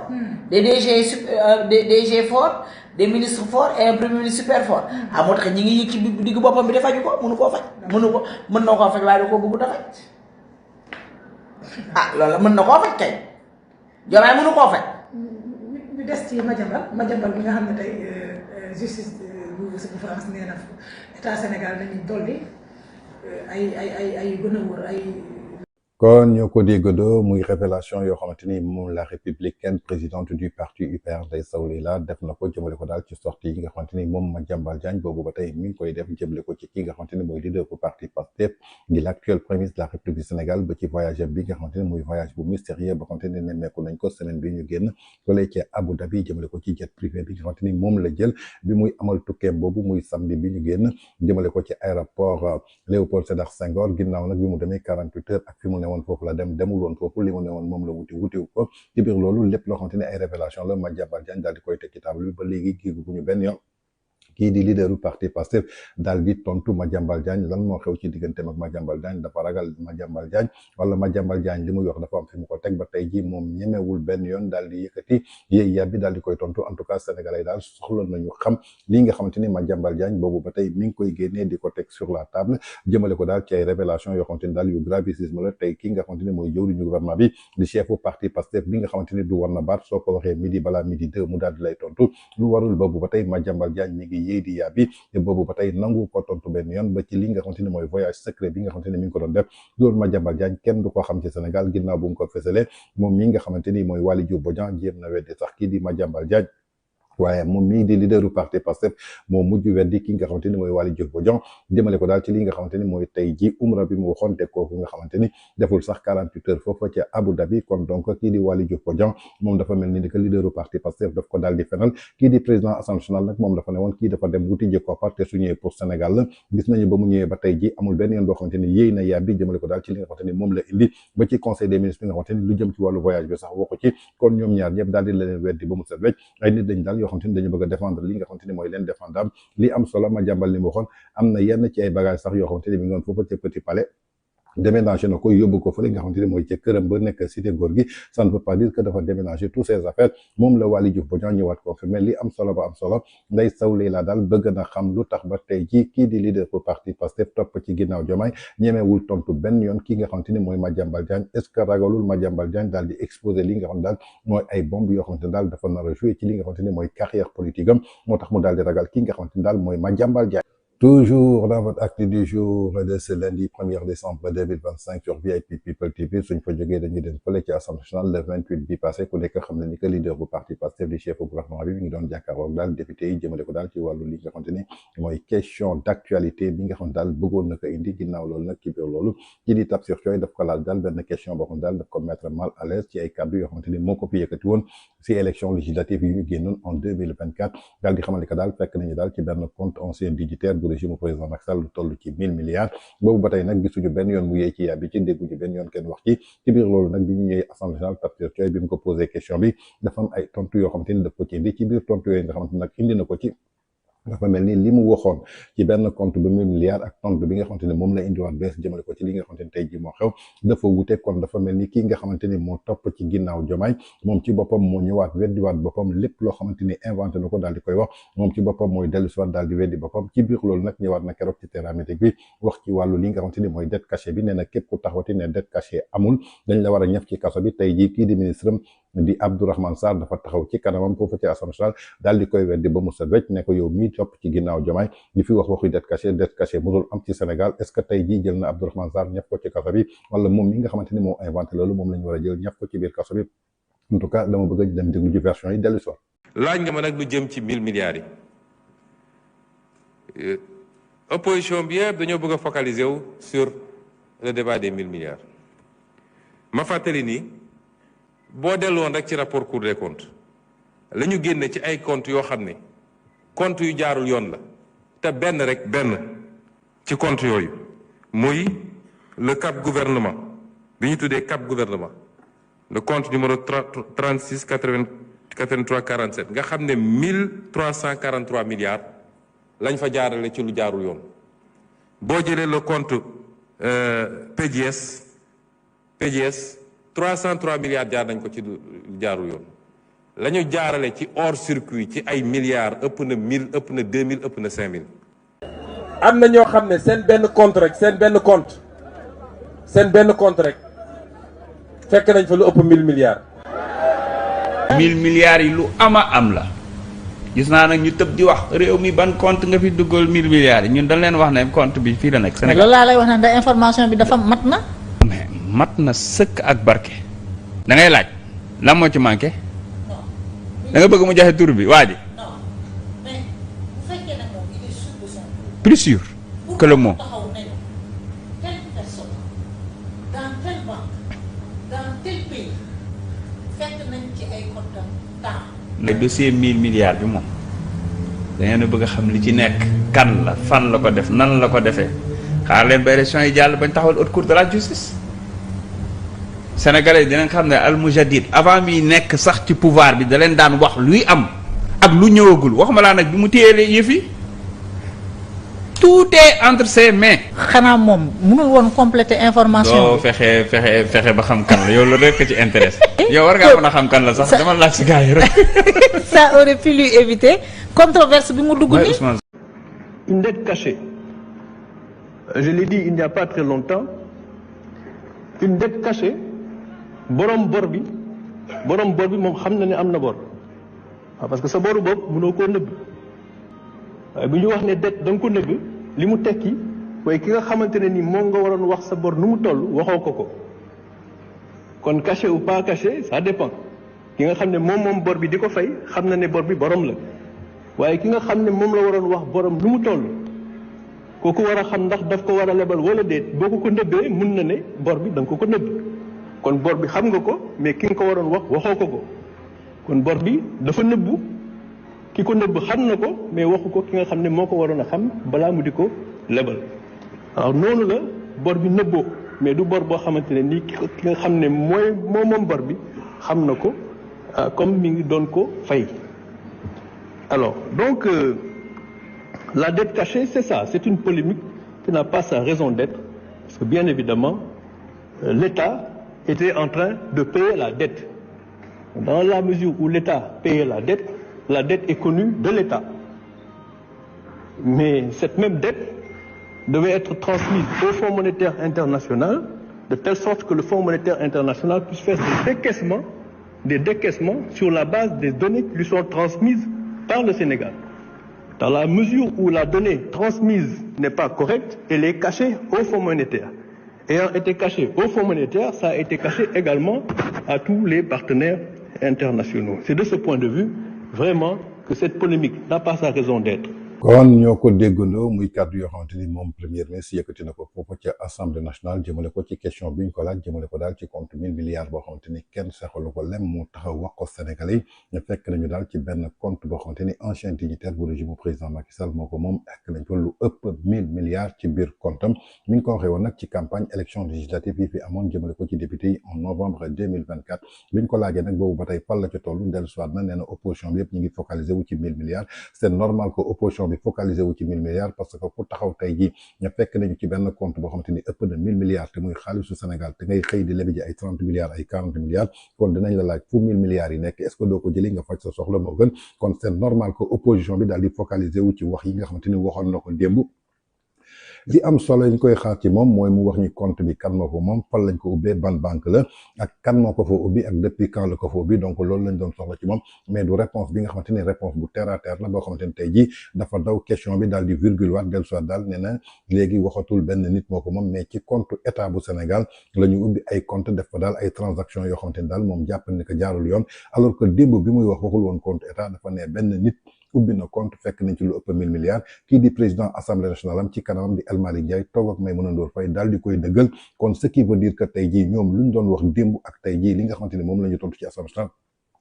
des DG fort des ministres forts et un premier ministre super fort moo tax ñi ngi yëg ci diggu boppam bi te faju ko mënu koo faj mën na koo faj waaye da koo bëggu ta faj loolu mën na koo faj kay Diomaye mënu koo faj des ci Madiambal bi nga xam ne tey justice bu France nee na état Sénégal nañu dolli ay gën a wër ay. kon ñoo ko déggandoo muy révélation yoo xamante ni moom la républicaine présidente du parti UPR Ndeye Sow Leila def na ko jëmale ko daal ci sortie yi nga xamante ni moom Madiambal Diagne boobu ba tey mi ngi koy def jëmale ko ci ki nga xamante ni mooy leader bu parti Pastef di l'actuel premier ministre de la République du Sénégal ba ci voyage bi nga xamante ni muy voyage bu mystérieux ba xamante ni nemmeeku nañ ko semaine bi ñu génn fële ci Abu Dhabi jëmale ko ci jet privé bi nga xamante ni moom la jël bi muy amal tukkeem boobu muy samedi bi ñu génn jëmale ko ci aéroport Léopold Sédar Senghor ginnaaw nag bi mu demee 48 heures ak fi mu woon foofu la demul woon foofu li mu ne woon moom la wutiwu ko ci biir loolu lépp loo xamante ne ay révélation la Madiambal Diagne daal di koy teg ci table bi ba léegi giiguñu benn yoon kii di leaderu parti Pastef daal di tontu Madiambal Diagne lan moo xew ci digganteem ak Madiambal Diagne dafa ragal Madiambal Diagne wala Madiambal Diagne li muy wax dafa am fi mu ko teg ba tey ji moom ñemewul benn yoon daal di yëkkati yéey yàbbi daal di koy tontu en tout cas sénégalais daal soxla nañu xam lii nga xamante ni Madiambal Diagne boobu ba tey mi ngi koy génnee di ko teg sur la table jëmale ko daal ci ay révélation yoo xamante ni daal yu gravisme la tey ki nga xamante ni mooy jëwriñu gouvernement bi di chefu parti Pastef bi nga xamante ni du war na baat soo ko waxee midi balaa midi 2 mu daal di lay tontu lu warul boobu ba tey Madiambal Diagne mi ngi yéey di yàbbi te boobu ba tey nangu ko tontu benn yoon ba ci li nga xamante ni mooy voyage secret bi nga xamante ni mi ngi ko doon def loolu Madiambal Diagne kenn du ko xam ci Sénégal ginnaaw bu mu ko fësalee moom mi nga xamante ni mooy Waly Diouf Bodian jéem na weddi sax kii di Madiambal Diagne waaye moom mii di leaderu parti Pastef moo mujj weddi ki nga xamante ni mooy Waly Diouf Bodian jëmale ko daal ci li nga xamante ni mooy tey ji umra bi mu waxoon te kooku nga xamante ni deful sax 48 heures foofu ci Abu Dhabi kon donc kii di Waly Diouf Bodian moom dafa mel ni que leaderu parti Pastef daf ko daal di fenal kii di président Assemblée nationale nag moom dafa ne woon kii dafa dem wuti ji koppar te su ñëwee pour Sénégal la gis nañu ba mu ñëwee ba tey ji amul benn yoon boo xamante ni yéey na yàbbi jëmale ko daal ci li nga xamante ni moom la indi ba ci conseil des ministres bi nga xamante ni lu jëm ci wàllu voyage bi sax waxu ci kon ñoom ñaar ñëpp daal di leen weddi ba mu set wecc ay nit dañ daal yoo xamante ni dañu bëgg a li nga xamante ni mooy leen défendable li am solo Madiambal li mu waxoon am na yenn ci ay bagages sax yoo xamante ni mi ngi doon foofu ci Petit Palais déménager na ko yóbbu ko fële nga xamante ni mooy ca këram ba nekk cité góor gi ça ne veut pas dire que dafa déménager tous ses affaires moom la Waly Diouf Bodian ñëwaat confirmé li am solo ba am solo Ndeye Sow Leila daal bëgg na xam lu tax ba tey ji kii di leader pour parti Pastef topp ci ginnaaw Diomaye ñemewul tontu benn yoon kii nga xamante ni mooy Madiambal Diagne est-ce que ragalul Madiambal Diagne daal di exposer li nga xam daal mooy ay bombe yoo xamante ni daal dafa nar a jouer ci li nga xamante ni mooy carrière politique am moo tax mu daal di ragal kii nga xamante ni daal mooy Madiambal Diagne. Toujours dans votre acte du jour de ce lundi 1er décembre 2025 sur VIP People TV suñ fa jógee dañuy dem fële ci Assemblée nationale le 28 bi passé ku nekk xam ne ni que leader bu parti Pastef di chef gouvernement bi mi ngi doon jàkkaarloog daal député yi jëmale ko daal ci wàllu li nga xamante ni mooy question d'actualité bi nga xam daal bëggoon na ko indi ginnaaw loolu nag ci biir loolu ci di Tafsir Thioye daf ko laal daal benn question boo xam daal daf ko mettre mal à l'aise ci ay kàddu yoo xamante ni moo ko fi yëkkati woon si élection législative yi ñu génnoon en 2024 daal di xamal ni que daal fekk nañu daal ci benn compte ancien dignitaire bu régime président Macky Sall lu toll ci 1000 milliards boobu ba tey nag gisuñu benn yoon mu yee ci yàbbi ci dégguñu benn yoon kenn wax ci biir loolu nag bi ñu ñëwee Assemblée nationale Tafsir Thioye bi mu ko posé question bi dafa am ay tontu yoo xamante ni daf ko ci indi ci biir tontu yooyu nga xamante nag indi na ko ci dafa mel ni li mu waxoon ci benn compte ba 1000 milliards ak tontu bi nga xamante ni moom la indiwaat bees jëmale ko ci li nga xamante ni tey ji moo xew dafa wute kon dafa mel ni kii nga xamante ni moo topp ci ginnaaw Diomaye moom ci boppam moo ñëwaat weddiwaat boppam lépp loo xamante ni inventé na ko daal di koy wax moom ci boppam mooy dellu si waat daal di weddi boppam ci biir loolu nag ñëwaat na keroog ci terrain médiatique bi wax ci wàllu li nga xamante ni mooy dette cachée bi nee na képp ku taxawati ne dette cachée amul dañ la war a ñëf ci kaso bi tey ji kii di ministre di Abdourahmane Sarr dafa taxaw ci kanamam foofu ci Assemblée nationale daal di koy weddi ba mu set wecc ne ko yow mii topp ci ginnaaw Diomaye di fi wax waxu dette cachée musul am ci Sénégal est-ce que tey jii jël na Abdourahmane Sarr ñëf ko ci kaso bi wala moom mi nga xamante ni moo inventé loolu moom la ñu war a jël ñëf ko ci biir kaso bi en tout cas dama bëgg a dem déglu ci version yi dellu si waat. laaj nga ma nag lu jëm ci 1000 milliards yi opposition bi yëpp dañoo bëgg a focaliser wu sur le débat des 1000 milliards ma fàttali ni boo delloon rek ci rapport Cour des comptes la ñu génne ci ay comptes yoo xam ne comptes yu jaarul yoon la te benn ci comptes yooyu muy le cap gouvernement bi ñu tuddee cap gouvernement le compte numéro 36 83 47 nga xam ne 1343 milliards lañ fa jaarale ci lu jaarul yoon boo jëlee le compte PDS 303 milliards jaar nañ ko ci lu jaarul yoon la ñu jaarale ci hors circuit ci ay milliards ëpp na 1000 ëpp na 2000 ëpp na 5000. am na ñoo xam ne seen benn compte rek fekk nañ fa lu ëpp 1000 milliards. 1000 milliards yi lu ama am la gis naa nag ñu tëb di wax réew mi ban compte nga fi duggal 1000 milliards yi ñun dañ leen wax ne compte bi fii la nekk Sénégal. loolu laa lay wax ne da information bi dafa mat na. mais mat na sëkk ak barke. da ngay laaj lan moo ci manqué. da nga bëgg mu joxe tur bi waa ji. plus sûr que le mot. le dossier 1000 milliards bi moom da ngeen a bëgg a xam li ci nekk kan la fan la ko def nan la ko defee xaar leen ba élection yi jàll bañ taxawal haute cour de la justice sénégalais yi dinañ xam ne al mujadid avant mi nekk sax ci pouvoir bi da leen daan wax luy am ak lu ñëwagul waxuma laa nag bi mu téyelee yëf yi tout est entre ses mains. xanaa moom mënul woon compléter information doo fexe ba xam kan la yow loolu rek ci intéresse yow war ngaa mën a xam kan la sax dama laaj si gars yi rek. ça aurait pu lui éviter controverse bi mu dugg nii. Une dette cachée. Je l'ai dit il n'y a pas très longtemps. Une dette cachée borom bor bi moom xam na ne am na bor waaw parce que sa boru bopp mënoo koo nëbb waaye bu ñu wax ne dette da nga ko nëbb li mu tekki waaye ki nga xamante ne ni moom nga waroon wax sa bor nu mu toll waxoo ko kon caché ou pas caché ça dépend ki nga xam ne moom bor bi di ko fay xam na ne bor bi borom la waaye ki nga xam ne moom la waroon wax borom nu mu toll kooku war a xam ndax daf ko war a lebal wala déet boo ko nëbbee mun na ne bor bi da nga ko nëbb kon bor bi xam nga ko mais ki nga ko waroon wax waxoo ko kon bor bi dafa nëbbu ki ko nëbb xam na ko mais waxu ko ki nga xam ne moo ko waroon a xam balaa mu di ko lebal alors noonu la bor bi nëbboo mais du bor boo xamante ne nii ki nga xam ne moom bor bi xam na ko comme mi ngi doon ko fay alors donc la dette cachée c'est ça c'est une polémique qui n'a pas sa raison d'être parce que bien évidemment l'État était en train de payer la dette dans la mesure où l'État payait la dette est connue de l'État mais cette même dette devait être transmise au Fonds monétaire international de telle sorte que le Fonds monétaire international puisse faire des décaissements sur la base des données qui lui sont transmises par le Sénégal. Dans la mesure où la donnée transmise n'est pas correcte, elle est cachée au Fonds monétaire. Ayant été cachée au Fonds monétaire, ça a été caché également à tous les partenaires internationaux. C'est de ce point de vue, vraiment, que cette polémique n'a pas sa raison d'être. kon ñoo ko déggandoo muy kàddu yoo xamante ni moom premier ministre yëkkati na ko foofu ca assemblée nationale jëmale ko ci question bi ñu ko laaj jëmale ko daal ci compte 1000 milliards boo xamante ni kenn saxalu ko lem mu taxaw wax ko Sénégalais yi fekk nañu daal ci benn compte boo xamante ni ancien dignitaire bu régime bu président Macky Sall moo ko moom ak nañ ko lu ëpp 1000 milliards ci biir comptam mi ngi ko waxee woon nag ci campagne élection législative yi fi amoon jëmale ko ci député yi en novembre 2024 bi ñu ko laajee nag boobu ba tey fan la ci toll dellu soit na nee na opposition bi yëpp ñu ngi focalisé wu ci 1000 milliards c'est normal que opposition bi focalisé wu ci 1000 milliards parce que ku taxaw tey jii ñu fekk nañu ci benn compte boo xamante ni ëpp na 1000 milliards te muy xaalisu Sénégal te ngay xëy di lebi ji ay 30 milliards ay 40 milliards kon dinañ la laaj fu 1000 milliards yi nekk est-ce que doo ko jëli nga faj sa soxla moo gën kon c'est normal que opposition bi daal di focaliser wu ci wax yi nga xamante ni waxoon na ko démb li am solo ñu koy xaar ci moom mooy mu wax ñu compte bi kan moo ko moom fan lañ ko ubbee ban banque la ak kan moo ko fa ubbi ak depuis quand la ko fa ubbi donc loolu lañ doon soxla ci moom mais du réponse bi nga xamante ni réponse bu terre à terre la boo xamante ni tey jii dafa daw question bi daal di virgule waat del soit daal nee na léegi waxatul benn nit moo ko moom mais ci compte état bu Sénégal la ñu ubbi ay compte def fa daal ay transactions yoo xamante ni daal moom jàpp ni que jaarul yoon alors que démb bi muy wax waxul woon compte état dafa ne benn nit ubbi na compte fekk nañ ci lu ëpp 1000 milliards kii di président assemblée nationale am ci kanamam di El Malick Ndiaye toog ak Maïmouna Ndour Faye daal di koy dëggal kon ce qui veut dire que tey jii ñoom lu ñu doon wax démb ak tey jii li nga xamante ni moom la ñu tontu ci assemblée nationale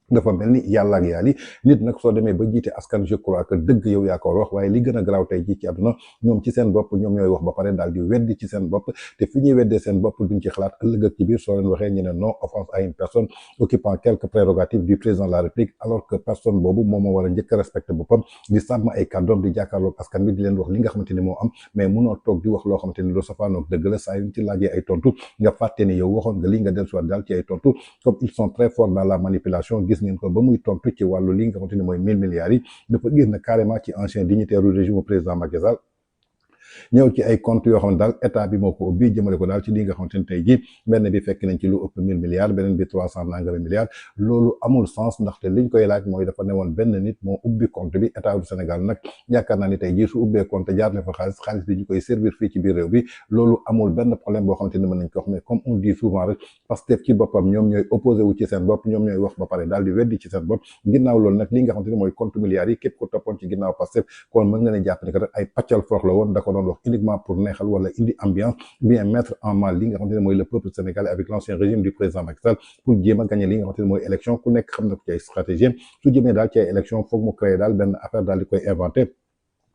dafa mel ni yàlla ak yàlla nit nag soo demee ba jiite askan je crois que dëgg yow yaa ko war wax waaye li gën a garaaw tey jii ci àdduna ñoom ci seen bopp ñoom ñooy wax ba pare daal di weddi ci seen bopp te fi ñuy weddee seen bopp duñ ci xalaat ëllëg ak ci biir soo leen waxee ñu ne non offense à une personne occupant quelques prérogatives du président de la République alors que personne boobu moom moo war a njëkk a respecté boppam di sàmm ay kàddoom di jàkkaarloog askan bi di leen wax li nga xamante ni moo am mais munoo toog di wax loo xamante ni loo safaanoog dëgg la saa yu ci laajee ay tontu nga fàtte ni yow waxoon nga lii nga dellusiwaat daal ci ay tontu comme ils sont très forts dans la manipulation gis ngeen ko ba muy ci wàllu li nga xamante ni mooy 1000 milliards yi dafa génn carrément ci ancien dignitaire du régime président Macky Sall ñëw ci ay comptes yoo xam ne daal état bi moo ko ubbi jëmale ko daal ci li nga xamante ni tey jii benn bi fekk nañ ci lu ëpp 1000 milliards beneen bi 300 nangami milliards loolu amul sens ndaxte liñ koy laaj mooy dafa newoon benn nit moo ubbi compte bi état du Sénégal nag yaakaar naa ni tey jii su ubbee compte jaarale fa xaalis bi ñu koy servir fii ci biir réew bi loolu amul benn problème boo xamante ni mën nañ ko wax mais comme on dit souvent rek Pastef ci boppam ñoom ñooy opposé wu ci seen bopp ñoom ñooy wax ba pare daal di weddi ci seen bopp ginnaaw loolu nag li nga xamante ni mooy compte milliards yi képp ko toppoon ci ginnaaw Pastef kon mën nga ne jàpp ni que rek ay pàccal forox la woon da ko doon wax uniquement pour neexal wala indi ambiance bien mettre en mal li nga xamante ne mooy le peuple sénégalais avec l'ancien régime du président Macky Sall pour jéem a gagner li nga xamante ne mooy élection ku nekk xam na ko ci ay stratégie su jëmee daal ci ay élection foog mu créer daal benn affaire daal di koy inventé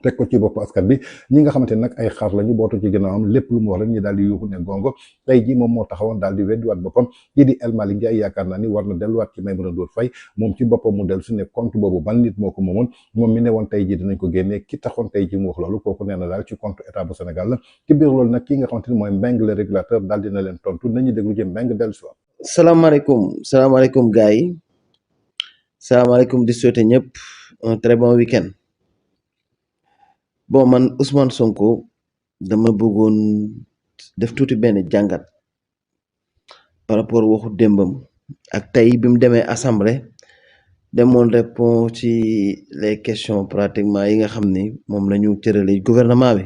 teg ko ci bopp askan bi ñi nga xamante ne nag ay xar lañu bootu ci ginnaawam lépp lu mu wax rek ñi daal di yuuxu ne gongo tey ji moom moo taxawoon daal di weddiwaat boppam kii di El Malick Ndiaye yaakaar naa ni war na delluwaat ci Maïmouna Ndour Faye moom ci boppam mu dellu su ne compte boobu ban nit moo ko moomoon moom mi ne woon tey ji dinañ ko génnee ki taxoon tey ji mu wax loolu kooku nee na daal ci compte état bu Sénégal la ci biir loolu nag ki nga xamante ni mooy Mbengue le régulateur daal dina leen tontu nañu déglu jëm Mbengue dellu si waat. salaamaaleykum gars yi salaamaaleykum di souhaiter ñëpp un très bon week-end. Bon man Ousmane Sonko dama bëggoon def tuuti benn jàngat par rapport waxu démbam ak tey bi mu demee assemblée demoon répond ci les questions pratiquement yi nga xam ni moom la ñu cërale gouvernement bi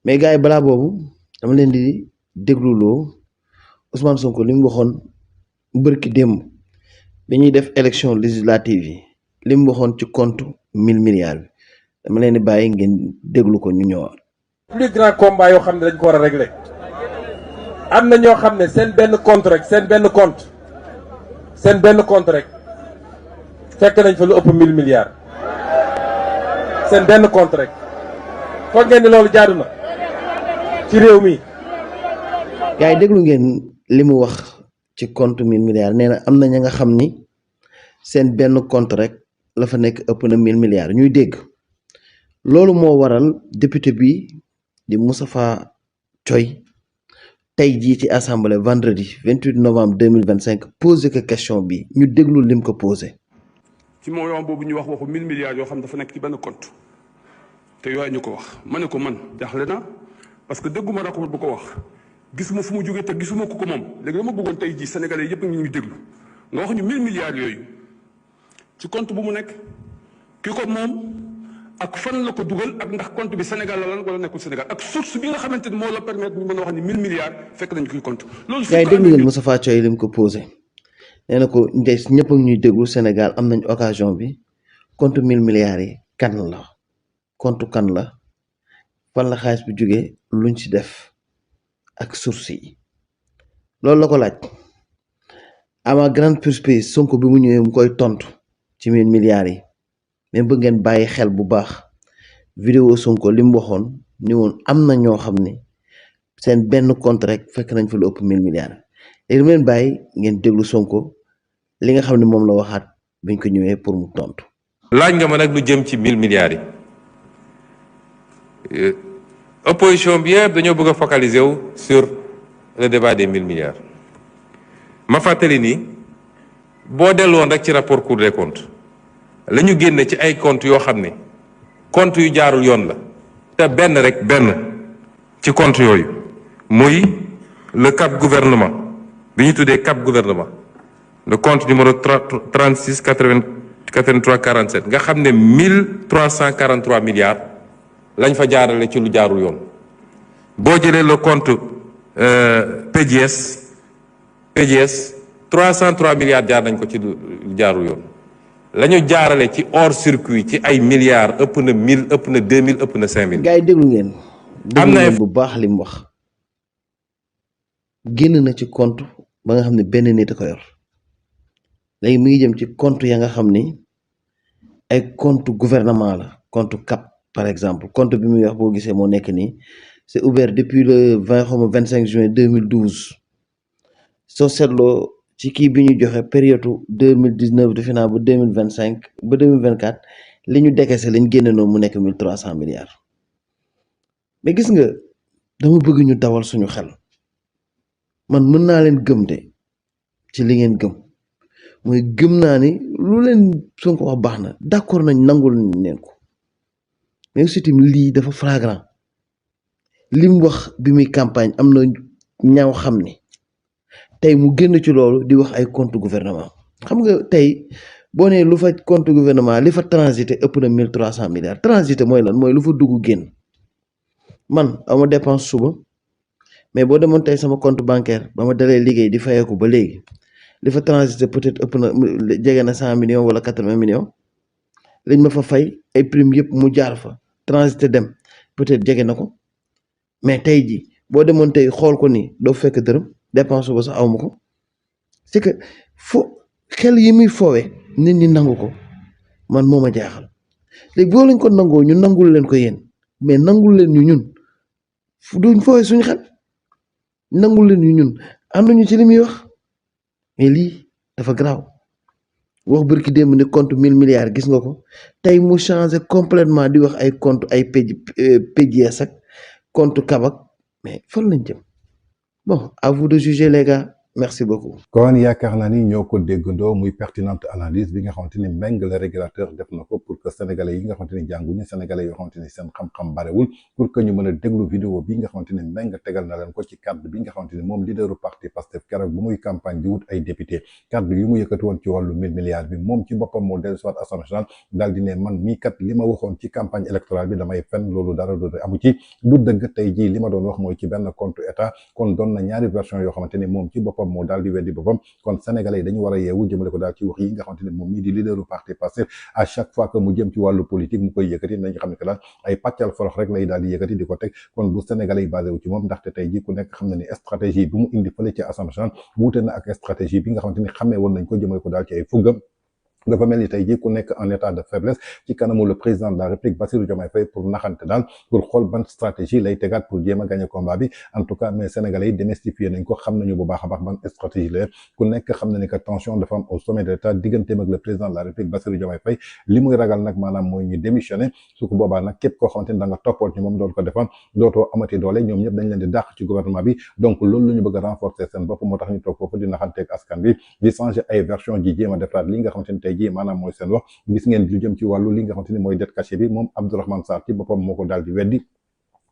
mais gars yi balaa boobu dama leen di dégluloo Ousmane Sonko li mu waxoon bërki démb bi ñuy def élection législative yi li mu waxoon ci compte 1000 milliards bi dama leen di bàyyi ngeen déglu ko ñu ñëwaat. plus grand combat yoo xam ne dañ ko war a régler am na ñoo xam ne seen benn compte rek seen benn compte rek fekk nañ fa lu ëpp 1000 milliards seen benn compte rek foog ngeen ni loolu jaadu na ci réew mi. gars yi déglu ngeen li mu wax ci compte 1000 milliards nee na am na ña nga xam ni seen benn compte rek la fa nekk ëpp na 1000 milliards ñuy dégg. loolu moo waral député bi di Moustapha Thioye tey jii ci assemblée vendredi 28 novembre 2025 posé ko question bi ñu déglu lim ko posé. ci moment boobu ñu wax waxu 1000 milliards yoo xam dafa nekk ci benn compte te yooyu ñu ko wax ma ne ko man jaaxle na parce que dégguma rapport bu ko wax gisuma fu mu jógee te gisuma ko moom léegi dama bëggoon tey jii sénégalais yëpp ñu ngi déglu nga wax ñu 1000 milliards yooyu ci compte bu mu nekk ki ko moom. ak fan la ko dugal ak ndax compte bi Sénégal la lan wala nekkul Sénégal ak source bi nga xamante ni moo la permettre ñu mën a wax ni 1000 milliards fekk nañu koy compte. loolu su ko déglu ngeen Moustapha Thioye li mu ko posé nee na ko ndes ñëpp ak ñuy déglu Sénégal am nañ occasion bi compte 1000 milliards yi kan la compte kan la fan la xaalis bi jógee luñ ci def ak source yi loolu la ko laaj à ma grande surprise Sonko bi mu ñëwee mu koy tontu ci 1000 milliards yi. mais bëgg ngeen bàyyi xel bu baax vidéo Sonko li mu waxoon ni woon am na ñoo xam ne seen benn compte rek fekk nañ fa lu ëpp 1000 milliards léegi mu leen bàyyi ngeen déglu Sonko li nga xam ne moom la waxaat biñ ko ñëwee pour mu tontu. laaj nga ma nag lu jëm ci 1000 milliards yi opposition bi yëpp dañoo bëgg a focaliser wu sur le débat des 1000 milliards ma fàttali ni boo delluwoon rek ci rapport Cour des comptes. la ñu génne ci ay comptes yoo xam ne comptes yu jaarul yoon la te benn ci comptes yooyu muy le cap gouvernement bi ñu tuddee cap gouvernement le compte numéro 36 83 47 nga xam ne 1343 milliards lañ fa jaarale ci lu jaarul yoon boo jëlee le compte PDS 303 milliards jaar nañ ko ci lu jaarul yoon la ñu jaarale ci hors circuit ci ay milliards ëpp na 1000 ëpp na 2000 ëpp na 5000. gars yi déglu ngeen. am na bu baax li mu wax. génn na ci compte ba nga xam ne benn nit a ko yor léegi mi ngi jëm ci compte ya nga xam ni ay compte gouvernement la compte CAP par exemple compte bi muy wax boo gisee moo nekk nii c'est ouvert depuis le 25 juin 2012 soo seetloo. ci kii bi ñu joxe période 2019 defe naa ba 2025 ba 2024 li ñu décaissé lañ génne noonu mu nekk 1300 milliards mais gis nga dama bëgg ñu dawal suñu xel man mën naa leen gëm de ci li ngeen gëm mooy gëm naa ni lu leen Sonko wax baax na d'accord nañ nangul leen ko mais aussi tamit lii dafa flagrant li mu wax bi muy campagne am na ñaaw xam ni tey mu génn ci loolu di wax ay compte gouvernement xam nga tey boo nee lu fa compte gouvernement li fa transité ëpp na 1300 milliards transité mooy lan mooy lu fa dugg génn man ama dépense suba mais boo demoon tey sama compte bancaire ba ma dalee liggéey di fayeeku ba léegi li fa transité peut-être ëpp na jege na 100 millions wala 80 millions liñ ma fa fay ay prime yëpp mu jaar fa transité dem peut-être jege na ko mais tey ji boo demoon tey xool ko nii doo fekk dërëm dépense suba sax awma ko c'est que xel yi muy foowe nit ñi nangu ko man moo ma jaaxal léegi boo lañ ko nangoo ñu nangul leen ko yéen mais nangul leen ñu ñun duñ foowe suñu xel nangul leen ñu ñun ànduñu ci li muy wax mais lii dafa garaaw wax bërki démb ni compte 1000 milliards gis nga ko tey mu changé complètement di wax ay compte ay PGS ak compte kabak mais fan lañ jëm bon à vous de juger les gars merci beaucoup. kon yaakaar naa ni ñoo ko déggandoo muy pertinente analyse bi nga xamante ni Mbengue le régulateur def na ko pour que sénégalais yi nga xamante ni jànguñu sénégalais yoo xamante ni seen xam-xam barewul pour que ñu mën a déglu vidéo bi nga xamante ni Mbengue tegal na leen ko ci cadre bi nga xamante ni moom leaderu parti Pastef keroog bu muy campagne di wut ay député cadre yu mu yëkkati woon ci wàllu 1000 milliards bi moom ci boppam moo dellu soit assemblée nationale daal di ne man mii kat li ma waxoon ci campagne électorale bi damay fenn loolu dara du amu ci du dëgg tey jii li ma doon wax mooy ci benn compte état kon doon na ñaari version yoo xamante ni moom ci boppam moo daal di weddi boppam kon sénégalais yi dañu war a yeewu jëmale ko daal ci wax yi nga xamante ne moom mii di leaderu parti Pastef à chaque fois que mu jëm ci wàllu politique mu koy yëkkati nañu xam ne que daal ay pàccal forox rek lay daal di yëkkati di ko teg kon bu sénégalais yi basé wu ci moom ndaxte tey ji ku nekk xam na ni stratégie bi mu indi fële ci assemblée nationale wuute na ak stratégie bi nga xamante ni xamee woon nañ ko jëmale ko daal ci ay fuggam dafa mel ni tey jii ku nekk en état de faiblesse ci kanamu le président de la République Bassirou Diomaye Faye pour naxante daal pour xool ban stratégie lay tegaat pour jéem a gagner combat bi en tout cas mais sénégalais yi démystifié nañ ko xam nañu bu baax a baax ban stratégie la ku nekk xam na ni que tension dafa am au sommet de l'état digganteem ak le président de la République Bassirou Diomaye Faye li muy ragal nag maanaam mooy ñu démissionné su ko boobaa nag képp koo xamante ni da nga toppoon ci moom doon ko defoon dootoo amati doole ñoom ñëpp dañ leen di dàq ci gouvernement bi donc loolu la ñu bëgg a renforcer seen bopp moo tax ñu toog foofu di naxanteeg askan bi di changer ay version ji jéem a defaraat li nga xamante ni tey jii maanaam mooy seen gis ngeen lu jëm ci wàllu li nga xamante ni mooy dette cachée bi moom Abdourahmane Sarr ci boppam moo ko daal di weddi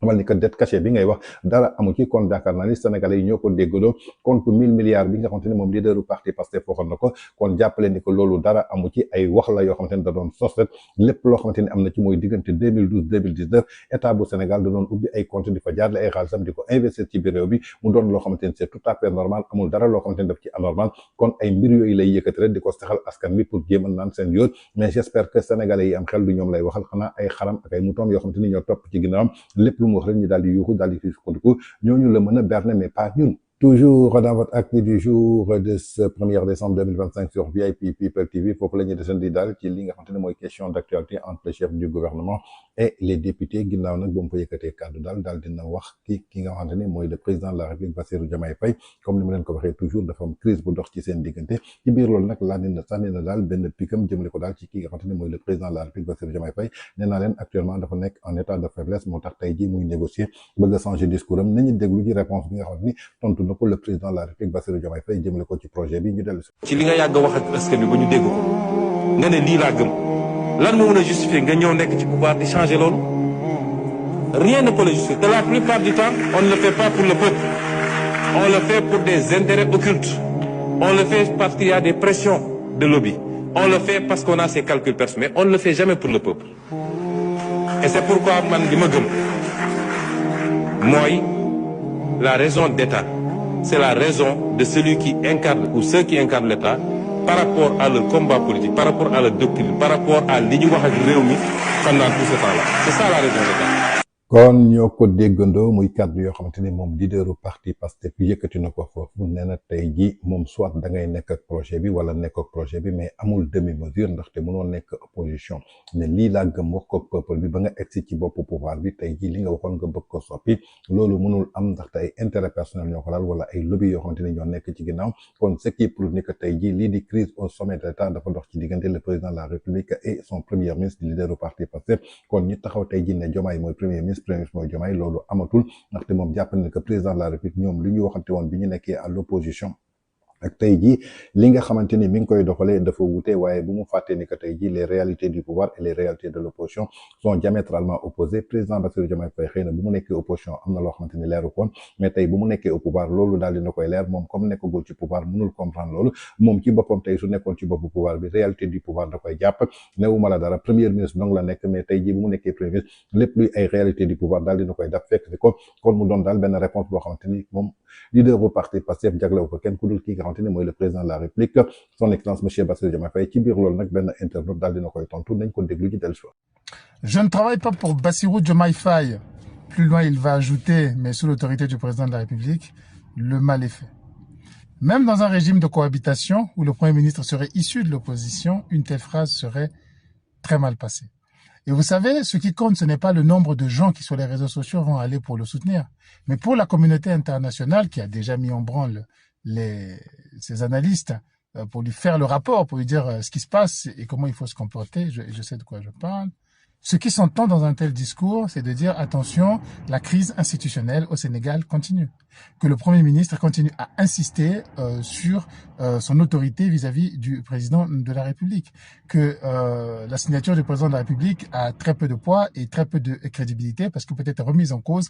xamal ni que dette cachée bi ngay wax dara amu ci kon yaakaar naa ni sénégalais yi ñoo ko déggandoo compte 1000 milliards bi nga xamante ni moom leaderu parti Pastef waxoon na ko kon jàppale ni que loolu dara amu ci ay wax la yoo xamante ni da doon sos rek lépp loo xamante ni am na ci mooy diggante 2012 2019 état bu Sénégal da doon ubbi ay compte di fa jaarale ay xaalisam di ko investir ci biir réew bi mu doon loo xamante ni c'est tout à fait normal amul dara loo xamante ni daf ci anormal kon ay mbir yooyu lay yëkkati rek di ko saxal askan bi pour jéem a naan seen yoon mais j'espère que sénégalais yi am xel du ñoom lay waxal xanaa ay xaram ak ay mouton yoo xamante ni ñoo topp ci ginnaawam lépp lu mu wax rek ñu daal di yuuxu daal di fi sukkandiku ñooñu la mën a berne mais pas ñun. Toujours dans votre acte du jour de ce 1er décembre 2025 sur VIP People TV foofu la ñuy desandi daal ci li nga xamante ne mooy question d'actualité entre le chef du gouvernement et les députés ginnaaw nag ba mu fa yëkkatee kàddu daal dina wax ki nga xamante ne mooy le président de la République Bassirou Diomaye Faye comme ni ma leen ko waxee toujours dafa am crise bu dox ci seen diggante ci biir loolu nag laa ne sànni na daal benn pikam jëmale ko daal ci ki nga xamante ne mooy le président de la République Bassirou Diomaye Faye nee naa leen actuellement dafa nekk en état de faiblesse moo tax tey jii muy négocier bëgg a changer discours am nañu déglu ci réponse bi nga xamante ni tontu na ko le président de la République Bassirou Diomaye Faye jëmale ko ci projet bi ñu dellu ci li nga yàgg wax ak askan bi ba ñu dégg ko nga ne lii laa gëm lan moo mën a justifier nga ñëw nekk ci pouvoir di changer loolu rien ne peut le justifier que la plupart du temps on ne le fait pas pour le peuple on le fait pour des intérêts occultes on le fait parce qu'il y a des pressions de lobby on le fait parce qu'on a ses calculs personnels mais on ne le fait jamais pour le peuple et c'est pourquoi man li ma gëm mooy la raison d'État c'est la raison de celui qui incarne ou ceux qui incarnent l'État par rapport à leur combat politique, par rapport à leur doctrine, par rapport à li ñu wax ak réew mi pendant tout ce temps-là. C'est ça la raison d'État. kon ñoo ko déggandoo muy kàddu yoo xamante ni moom leaderu parti Pastef yëkkati na ko foofu nee na tey ji moom soit da ngay nekk ak projet bi wala nekk ak projet bi mais amul demi mesure ndaxte mënoo nekk opposition ne lii laa gëm wax ko peuple bi ba nga egsi ci boppu pouvoir bi tey ji li nga waxoon nga bëgg ko soppi loolu mënul am ndaxte ay intérêt personnel ñoo ko laal wala ay lobby yoo xamante ni ñoo nekk ci ginnaaw kon ce qui prouve ni que tey ji lii di crise au sommet de l'État dafa dox ci diggante le président de la République et son premier ministre di leaderu parti Pastef kon ñu taxaw tey ji ne Diomaye mooy premier ministre mooy Diomaye loolu amatul ndaxte moom jàpp na que président de la République ñoom li ñu waxante woon bi ñu nekkee à l'opposition ak tey jii li nga xamante ni mi ngi koy doxalee dafa wute waaye bu mu fàttee ni que tey jii les réalités du pouvoir et les réalités de l'opposition sont diamétralement opposées président Bassirou Diomaye Faye xëy na bu mu nekkee opposition am na loo xamante ni leeru koon mais tey bu mu nekkee au pouvoir loolu daal dina koy leer moom comme nekkagul ci pouvoir mënul comprendre loolu moom ci boppam tey su nekkoon ci boppu pouvoir bi réalité du pouvoir da koy jàpp newuma la dara premier ministre donc la nekk mais tey jii bu mu nekkee premier ministre lépp luy ay réalité du pouvoir daal dina koy daf fekk si kon mu doon daal benn réponse boo xamante ni moom leader bu parti Pastef jaglewu ko kenn ku dul kii nga xamante ni mooy le président de la République son excellence monsieur Bassirou Diomaye Faye ci biir loolu nag benn internaute daal dina koy tontu nañ ko déglu ci dellu. Je ne travaille pas pour Bassirou Diomaye Faye. Plus loin, il va ajouter, mais sous l'autorité du président de la République, le mal est fait. Même dans un régime de cohabitation où le Premier ministre serait issu de l'opposition, une telle phrase serait très mal passée. Et vous savez, ce qui compte, ce n'est pas le nombre de gens qui sur les réseaux sociaux vont aller pour le soutenir, mais pour la communauté internationale qui a déjà mis en branle ces analystes pour lui faire le rapport, pour lui dire ce qui se passe et comment il faut se comporter, je sais de quoi je parle. Ce qui s'entend dans un tel discours, c'est de dire attention, la crise institutionnelle au Sénégal continue. Que le Premier ministre continue à insister sur son autorité vis-à-vis du président de la République. Que la signature du président de la République a très peu de poids et très peu de crédibilité parce que peut être remise en cause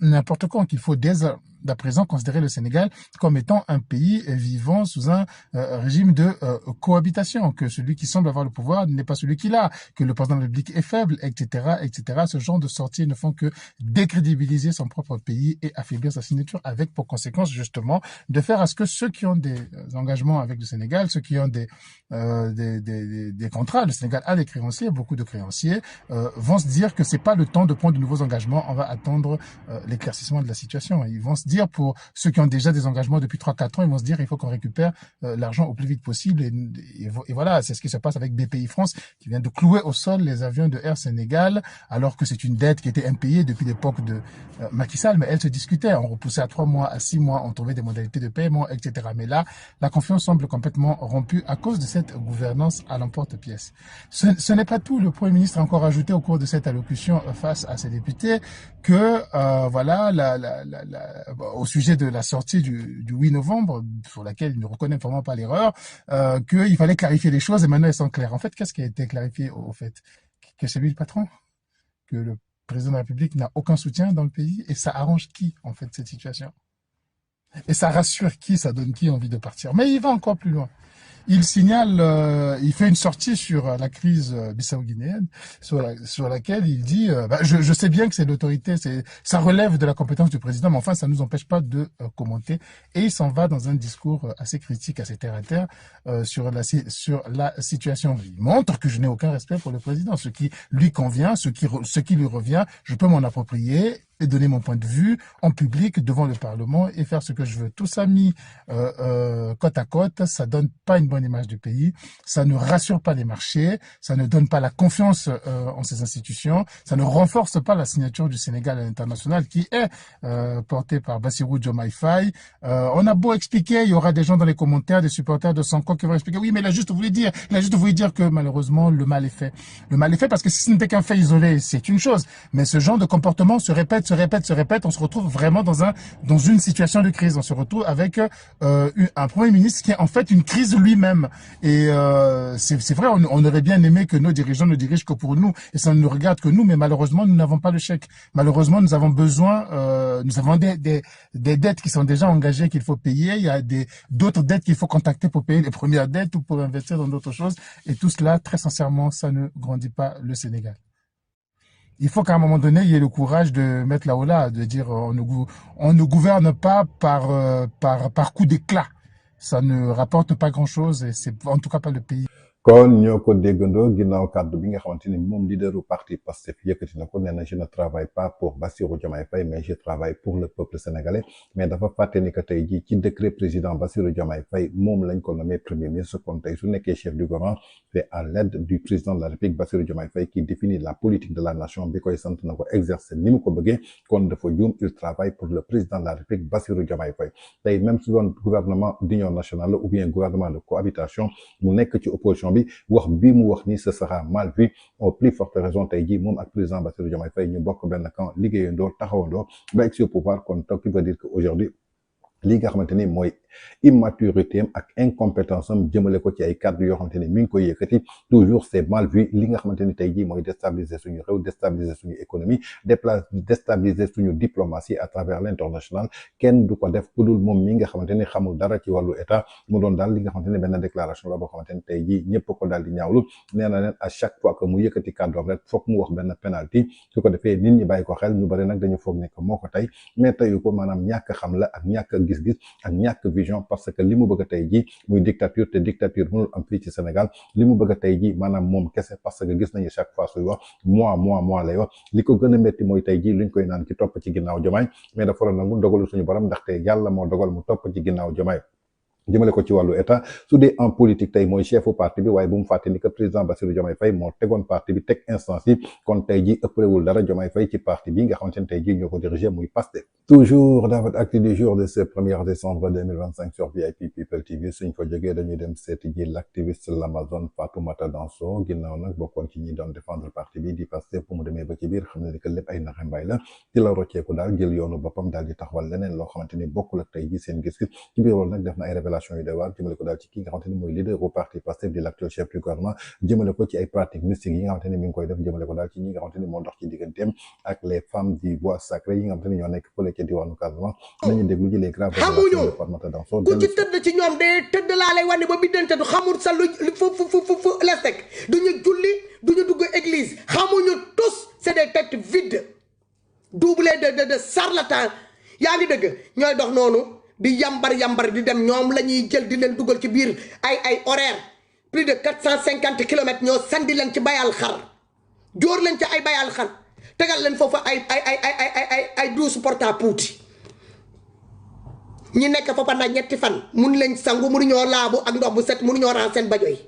n'importe quand. Qu'il faut dès à présent considérer le Sénégal comme étant un pays vivant sous un régime de cohabitation. Que celui qui semble avoir le pouvoir n'est pas celui qui l'a. Que le président de la République est faible, etc., etc. Ce genre de sorties ne font que décrédibiliser son propre pays et affaiblir sa signature, avec pour conséquence justement de faire à ce que ceux qui ont des engagements avec le Sénégal, ceux qui ont des contrats, le Sénégal a des créanciers, beaucoup de créanciers, vont se dire que c'est pas le temps de prendre de nouveaux engagements, on va attendre l'éclaircissement de la situation. Ils vont se dire, pour ceux qui ont déjà des engagements depuis 3-4 ans, ils vont se dire il faut qu'on récupère l'argent au plus vite possible et voilà, c'est ce qui se passe avec BPI France qui vient de clouer au sol les avions de Air Sénégal alors que c'est une dette qui était impayée depuis l'époque de Macky Sall, mais elle se discutait, on repoussait à 3 mois, à 6 mois, on trouvait des modalités de paiement, etc. Mais là, la confiance semble complètement rompue à cause de cette gouvernance à l'emporte-pièce. Ce n'est pas tout. Le Premier ministre a encore ajouté au cours de cette allocution face à ses députés que, voilà, au sujet de la sortie du 8 novembre, sur laquelle il ne reconnaît vraiment pas l'erreur, qu'il fallait clarifier les choses et maintenant elles sont claires. En fait, qu'est-ce qui a été clarifié au fait? Que c'est lui le patron? Que le président de la République n'a aucun soutien dans le pays? Et ça arrange qui, en fait, cette situation? Et ça rassure qui? Ça donne qui envie de partir? Mais il va encore plus loin. Il signale, il fait une sortie sur la crise bissau-guinéenne, sur laquelle il dit, je sais bien que c'est l'autorité, ça relève de la compétence du président, mais enfin, ça ne nous empêche pas de commenter. Et il s'en va dans un discours assez critique, assez terre à terre, sur la situation. Il montre que je n'ai aucun respect pour le président. Ce qui lui convient, ce qui lui revient, je peux m'en approprier et donner mon point de vue en public devant le Parlement et faire ce que je veux. Tout ça mis côte à côte, ça donne pas une bonne image du pays, ça ne rassure pas les marchés, ça ne donne pas la confiance en ces institutions, ça ne renforce pas la signature du Sénégal à l'international qui est portée par Bassirou Diomaye Faye. On a beau expliquer, il y aura des gens dans les commentaires, des supporters de Sonko qui vont expliquer, oui mais il a juste voulu dire que malheureusement le mal est fait. Le mal est fait parce que si ce n'était qu'un fait isolé, c'est une chose, mais ce genre de comportement se répète, on se retrouve vraiment dans une situation de crise. On se retrouve avec un Premier ministre qui est en fait une crise lui-même. Et c'est vrai, on aurait bien aimé que nos dirigeants ne dirigent que pour nous et ça ne nous regarde que nous, mais malheureusement, nous n'avons pas le chèque. Malheureusement, nous avons besoin, nous avons des dettes qui sont déjà engagées qu'il faut payer. Il y a d'autres dettes qu'il faut contacter pour payer les premières dettes ou pour investir dans d'autres choses. Et tout cela, très sincèrement, ça ne grandit pas le Sénégal. Il faut qu'à un moment donné, il y ait le courage de mettre la holà, de dire on ne gouverne pas par coup d'éclat. Ça ne rapporte pas grand-chose et c'est en tout cas pas le pays. kon ñoo ko déggandoo ginnaaw kàddu bi nga xamante ni moom leaderu parti Pastef yëkkati na ko nee na je ne travaille pas pour Bassirou Diomaye Faye mais je travaille pour le peuple sénégalais mais dafa fàtte ni que tey jii ci décret président Bassirou Diomaye Faye moom lañ ko nommé premier ministre kon tey su nekkee chef du gouvernement c'est à l'aide du président de la République Bassirou Diomaye Faye qui définit la politique de la nation bi koy sant na ko exercer ni mu ko bëggee kon dafa juum il travaille pour le président de la République Bassirou Diomaye Faye tey même su doon gouvernement d'union nationale ou bien gouvernement de cohabitation mu nekk ci opposition bi wax bi mu wax ni ce sera mal vu au plus forte raison tey jii moom ak président Bassirou Diomaye Faye ñu bokk benn camp liggéeyandoo taxawandoo ba egg au pouvoir kon donc qui veut dire que aujourd'hui li nga xamante ni mooy immaturité am ak incompétence am jëmale ko ci ay cadres yoo xamante ni mi ngi koy yëkkati toujours c'est mal vu li nga xamante ni tey jii mooy déstabiliser suñu réew déstabiliser suñu économie déstabiliser suñu diplomatie à travers l'international kenn du ko def ku dul moom mi nga xamante ni xamul dara ci wàllu état mu doon daal li nga xamante ni benn déclaration la boo xamante ni tey jii ñëpp ko daal di ñaawlu nee na leen à chaque fois que mu yëkkati kàddoom rek foog mu wax benn penalty su ko defee nit ñi bàyyi ko xel ñu bari nag dañu foog ne que moo ko tey mais teyu ko maanaam ñàkk xam la ak ñàkk gis-gis ak ñàkk vision parce que li mu bëgg a tey jii muy dictature te dictature mënul am fii ci Sénégal li mu bëgg a tey jii maanaam moom kese parce que gis nañu chaque fois suy wax moi lay wax li ko gën a métti mooy tey jii luñ koy naan ci topp ci ginnaaw Diomaye mais dafa waroon nangu dogalu suñu borom ndaxte yàlla moo dogal mu topp ci ginnaaw Diomaye jëmale ko ci wàllu état su dee en politique tey mooy chefu parti bi waaye bu mu fàtte ni que président Bassirou Diomaye Faye moo tegoon parti bi teg instance yi kon tey jii ëppalewul dara Diomaye Faye ci parti bi nga xamante ne tey jii ñoo ko dirigé muy Pastef. Toujours dans votre actu du jour de ce 1er décembre 2025 sur VIP People TV suñ fa jógee dañuy dem seeti ji l'activiste l'Amazone Fatoumata Danso ginnaaw nag bokkoon ci ñi doon défendre parti bi di Pastef bu mu demee ba ci biir xam ne ni que lépp ay naxe mbay la ci la rocceeku daal jël yoonu boppam daal di taxawal leneen loo xamante ni bokkul ak tey jii seen gis-gis ci biir loolu nag def na ay révélation yu doy waar jëmale ko daal ci ki nga xamante ni mooy leader au parti Pastef di l'actuel chef du gouvernement jëmale ko ci ay pratiques mystiques yi nga xamante ni mi ngi koy def jëmale ko daal ci ñi nga xamante ni moo dox ci digganteem ak les femmes du bois sacré yi nga xamante ni ñoo nekk fële ca diwaanu Casamance nañu déglu ji les graves révélations de Fatoumata Danso ku ci tëdd ci ñoom de tëdd laa lay wane ba biddante du xamul sa lu fu lestek duñu julli duñu dugg église xamuñu tous c'est des têtes vides doublées de charlatans yaa ngi dëgg ñooy dox noonu di yambar di dem ñoom la ñuy jël di leen dugal ci biir ay horaire plus de 450 kilomètres ñoo sandi leen ci bayal xar jóor leen ci ay bayal xar tegal leen foofu ay douze porte à puuti ñi nekk fa pendant ñetti fan mun leen sangu mënuñoo laabu ak ndox bu set mënuñoo ran seen bajo yi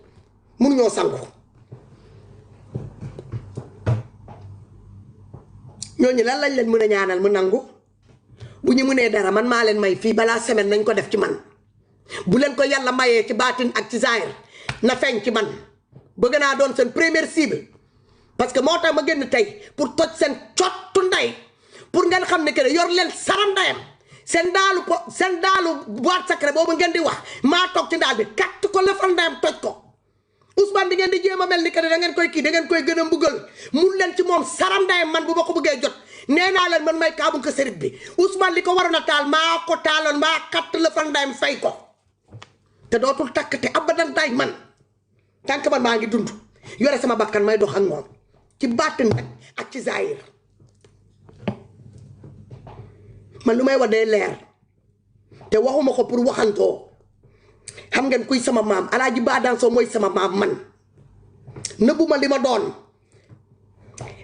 mënuñoo sangu ñooñu lan lañ leen mën a ñaanal mu nangu bu ñu mënee dara man maa leen may fii balaa semaine nañ ko def ci man bu leen ko yàlla mayee ci baatin ak ci zaahir na feeñ ci man bëgg naa doon seen première cible parce que moo tax ma génn tey pour toj seen cottu ndey pour ngeen xam ne que yor leen saram ndeyam seen daalu boîte secret boobu ngeen di wax maa toog ci ndaal bi katt ko lefal ndeyam toj ko Ousmane di ngeen di jéem a mel ni que da ngeen koy kii da ngeen koy gën a mbugal mun leen ci moom saram ndeyam man bu ma ko bëggee jot nee naa leen man may kaabu ko sërit bi Ousmane li ko waroon a taal maa ko taaloon maa katt lefal ndeyam fay ko te dootul takk te abadan day man tànk man maa ngi dund yore sama bakkan may dox ak moom ci baatin nag ak ci zaahir man lu may wax dee leer te waxuma ko pour waxantoo xam ngeen kuy sama maam Alaaji Ba Danso mooy sama maam man nëbbuma li ma doon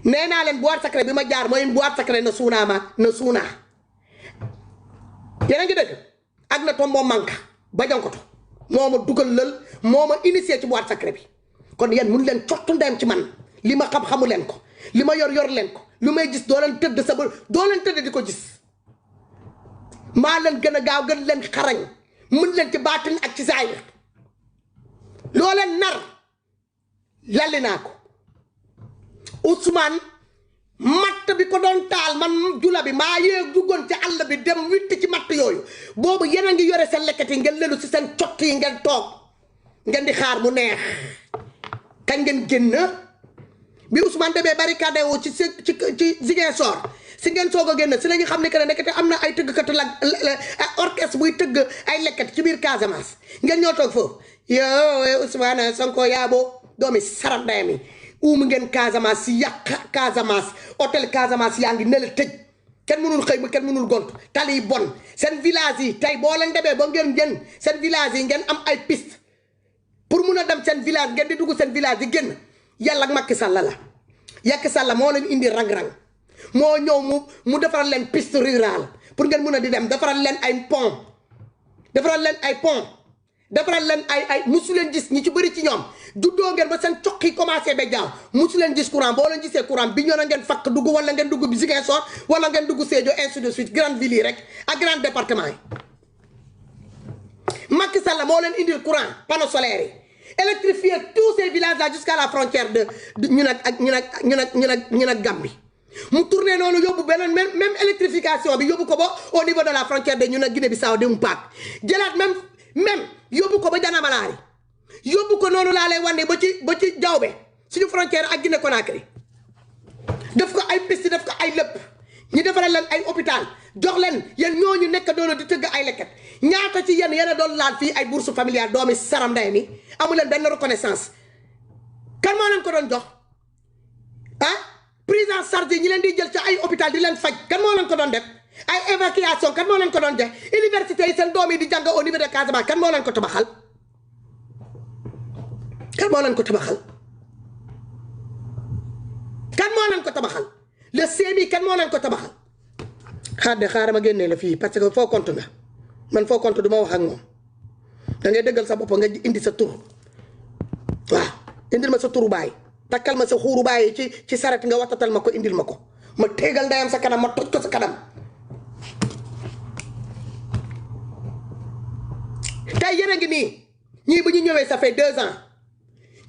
nee naa leen boîte secret bi ma jaar mooy boîte secret na suunaa na suunaa yéen a ngi dëgg ak na tombo manka bajankoto moo ma dugal lël moo ma initié ci boîte secret bi kon yéen mun leen cottu ndeyam ci man li ma xam xamu leen ko li ma yor leen ko lu may gis doo leen tëdd sa bër doo leen tëdd di ko gis maa leen gën a gaaw gën leen xarañ mën leen ci baatin ak ci zaahir loo leen nar lalli naa ko Ousmane matt bi ko doon taal man jula bi maa yee duggoon ci àll bi dem witti ci matt yooyu boobu yéen a ngi yore seen lekkat yi ngeen lelu si seen cott yi ngeen toog ngeen di xaar mu neex kañ ngeen génn bi Ousmane demee barricade wu ci Ziguinchor si ngeen soog a génn si la ñu xam ne que ne nekkate am na ay tëggkatu orchestre buy tëgg ay lekkat ci biir Casamance ngeen ñoo toog foofu yow Ousmane Sonko yaaboo doomi saram ndeyam yi umu ngeen Casamance si yàq Casamance hôtel Casamance yaa ngi ne la tëj kenn mënul xëy ma kenn mënul gont tali yi bon seen village yi tey boo leen demee ba ngeen jën seen village yi ngeen am ay piste pour mun a dem seen village ngeen di dugg seen village yi génn yàlla ak Macky Sall la Macky Sall moo leen indi rang-rang moo ñëw mu defaral leen piste rurale pour ngeen mun a di dem defaral leen ay pont defaral leen ay musu leen gis ñi ci bëri ci ñoom juddoo ngeen ba seen coq yi commencé ba jaaw musu leen gis courant boo leen gisee courant bi ñoo na ngeen fakk dugg wala ngeen dugg Ziguinchor wala ngeen dugg Sédhiou ainsi de suite grande ville yi rek ak grand département yi Macky Sall moo leen indil courant panneau solaire yi électrifier tous ces villages là jusqu'à la frontière de ñu nag Gambie mu tourné noonu yóbbu beneen même électrification bi yóbbu ko ba au niveau de la frontière de ñu ne Guinée-Bissau di mu paak jëlaat même yóbbu ko ba Janamalaari yóbbu ko noonu laa lay wane ba ci Diaobé suñu frontière ak Guinée Conakry def ko ay piste def ko ay lépp ñu defaral leen ay hôpital jox leen yéen ñooñu nekk doona di tëgg ay lekket ñaata ci yéen a doon laal fii ay bourse familiale doomi saram nday mi amu leen benn reconnaissance kan moo leen ko doon jox prise en charge ñi leen di jël ci ay hôpital di leen faj kan moo leen ko doon def ay évacuation kan moo leen ko doon def université yi seen doom yi di jàng au niveau de Casamance kan moo leen ko tabaxal kan moo leen ko tabaxal kan moo leen ko tabaxal le CMI kan moo leen ko tabaxal xaaral ma génnee la fii parce que foo compte nga man foo compte du ma wax ak moom da ngay dëggal sa bopp nga indi sa tur waaw indil ma sa turu baay takkal ma sa xuuru baay ci saret nga waxtatal ma ko indil ma ko ma tegal ndayam sa kanam ma toj ko sa kanam tey yéen a ngi nii ñii bu ñu ñëwee ça fait 2 ans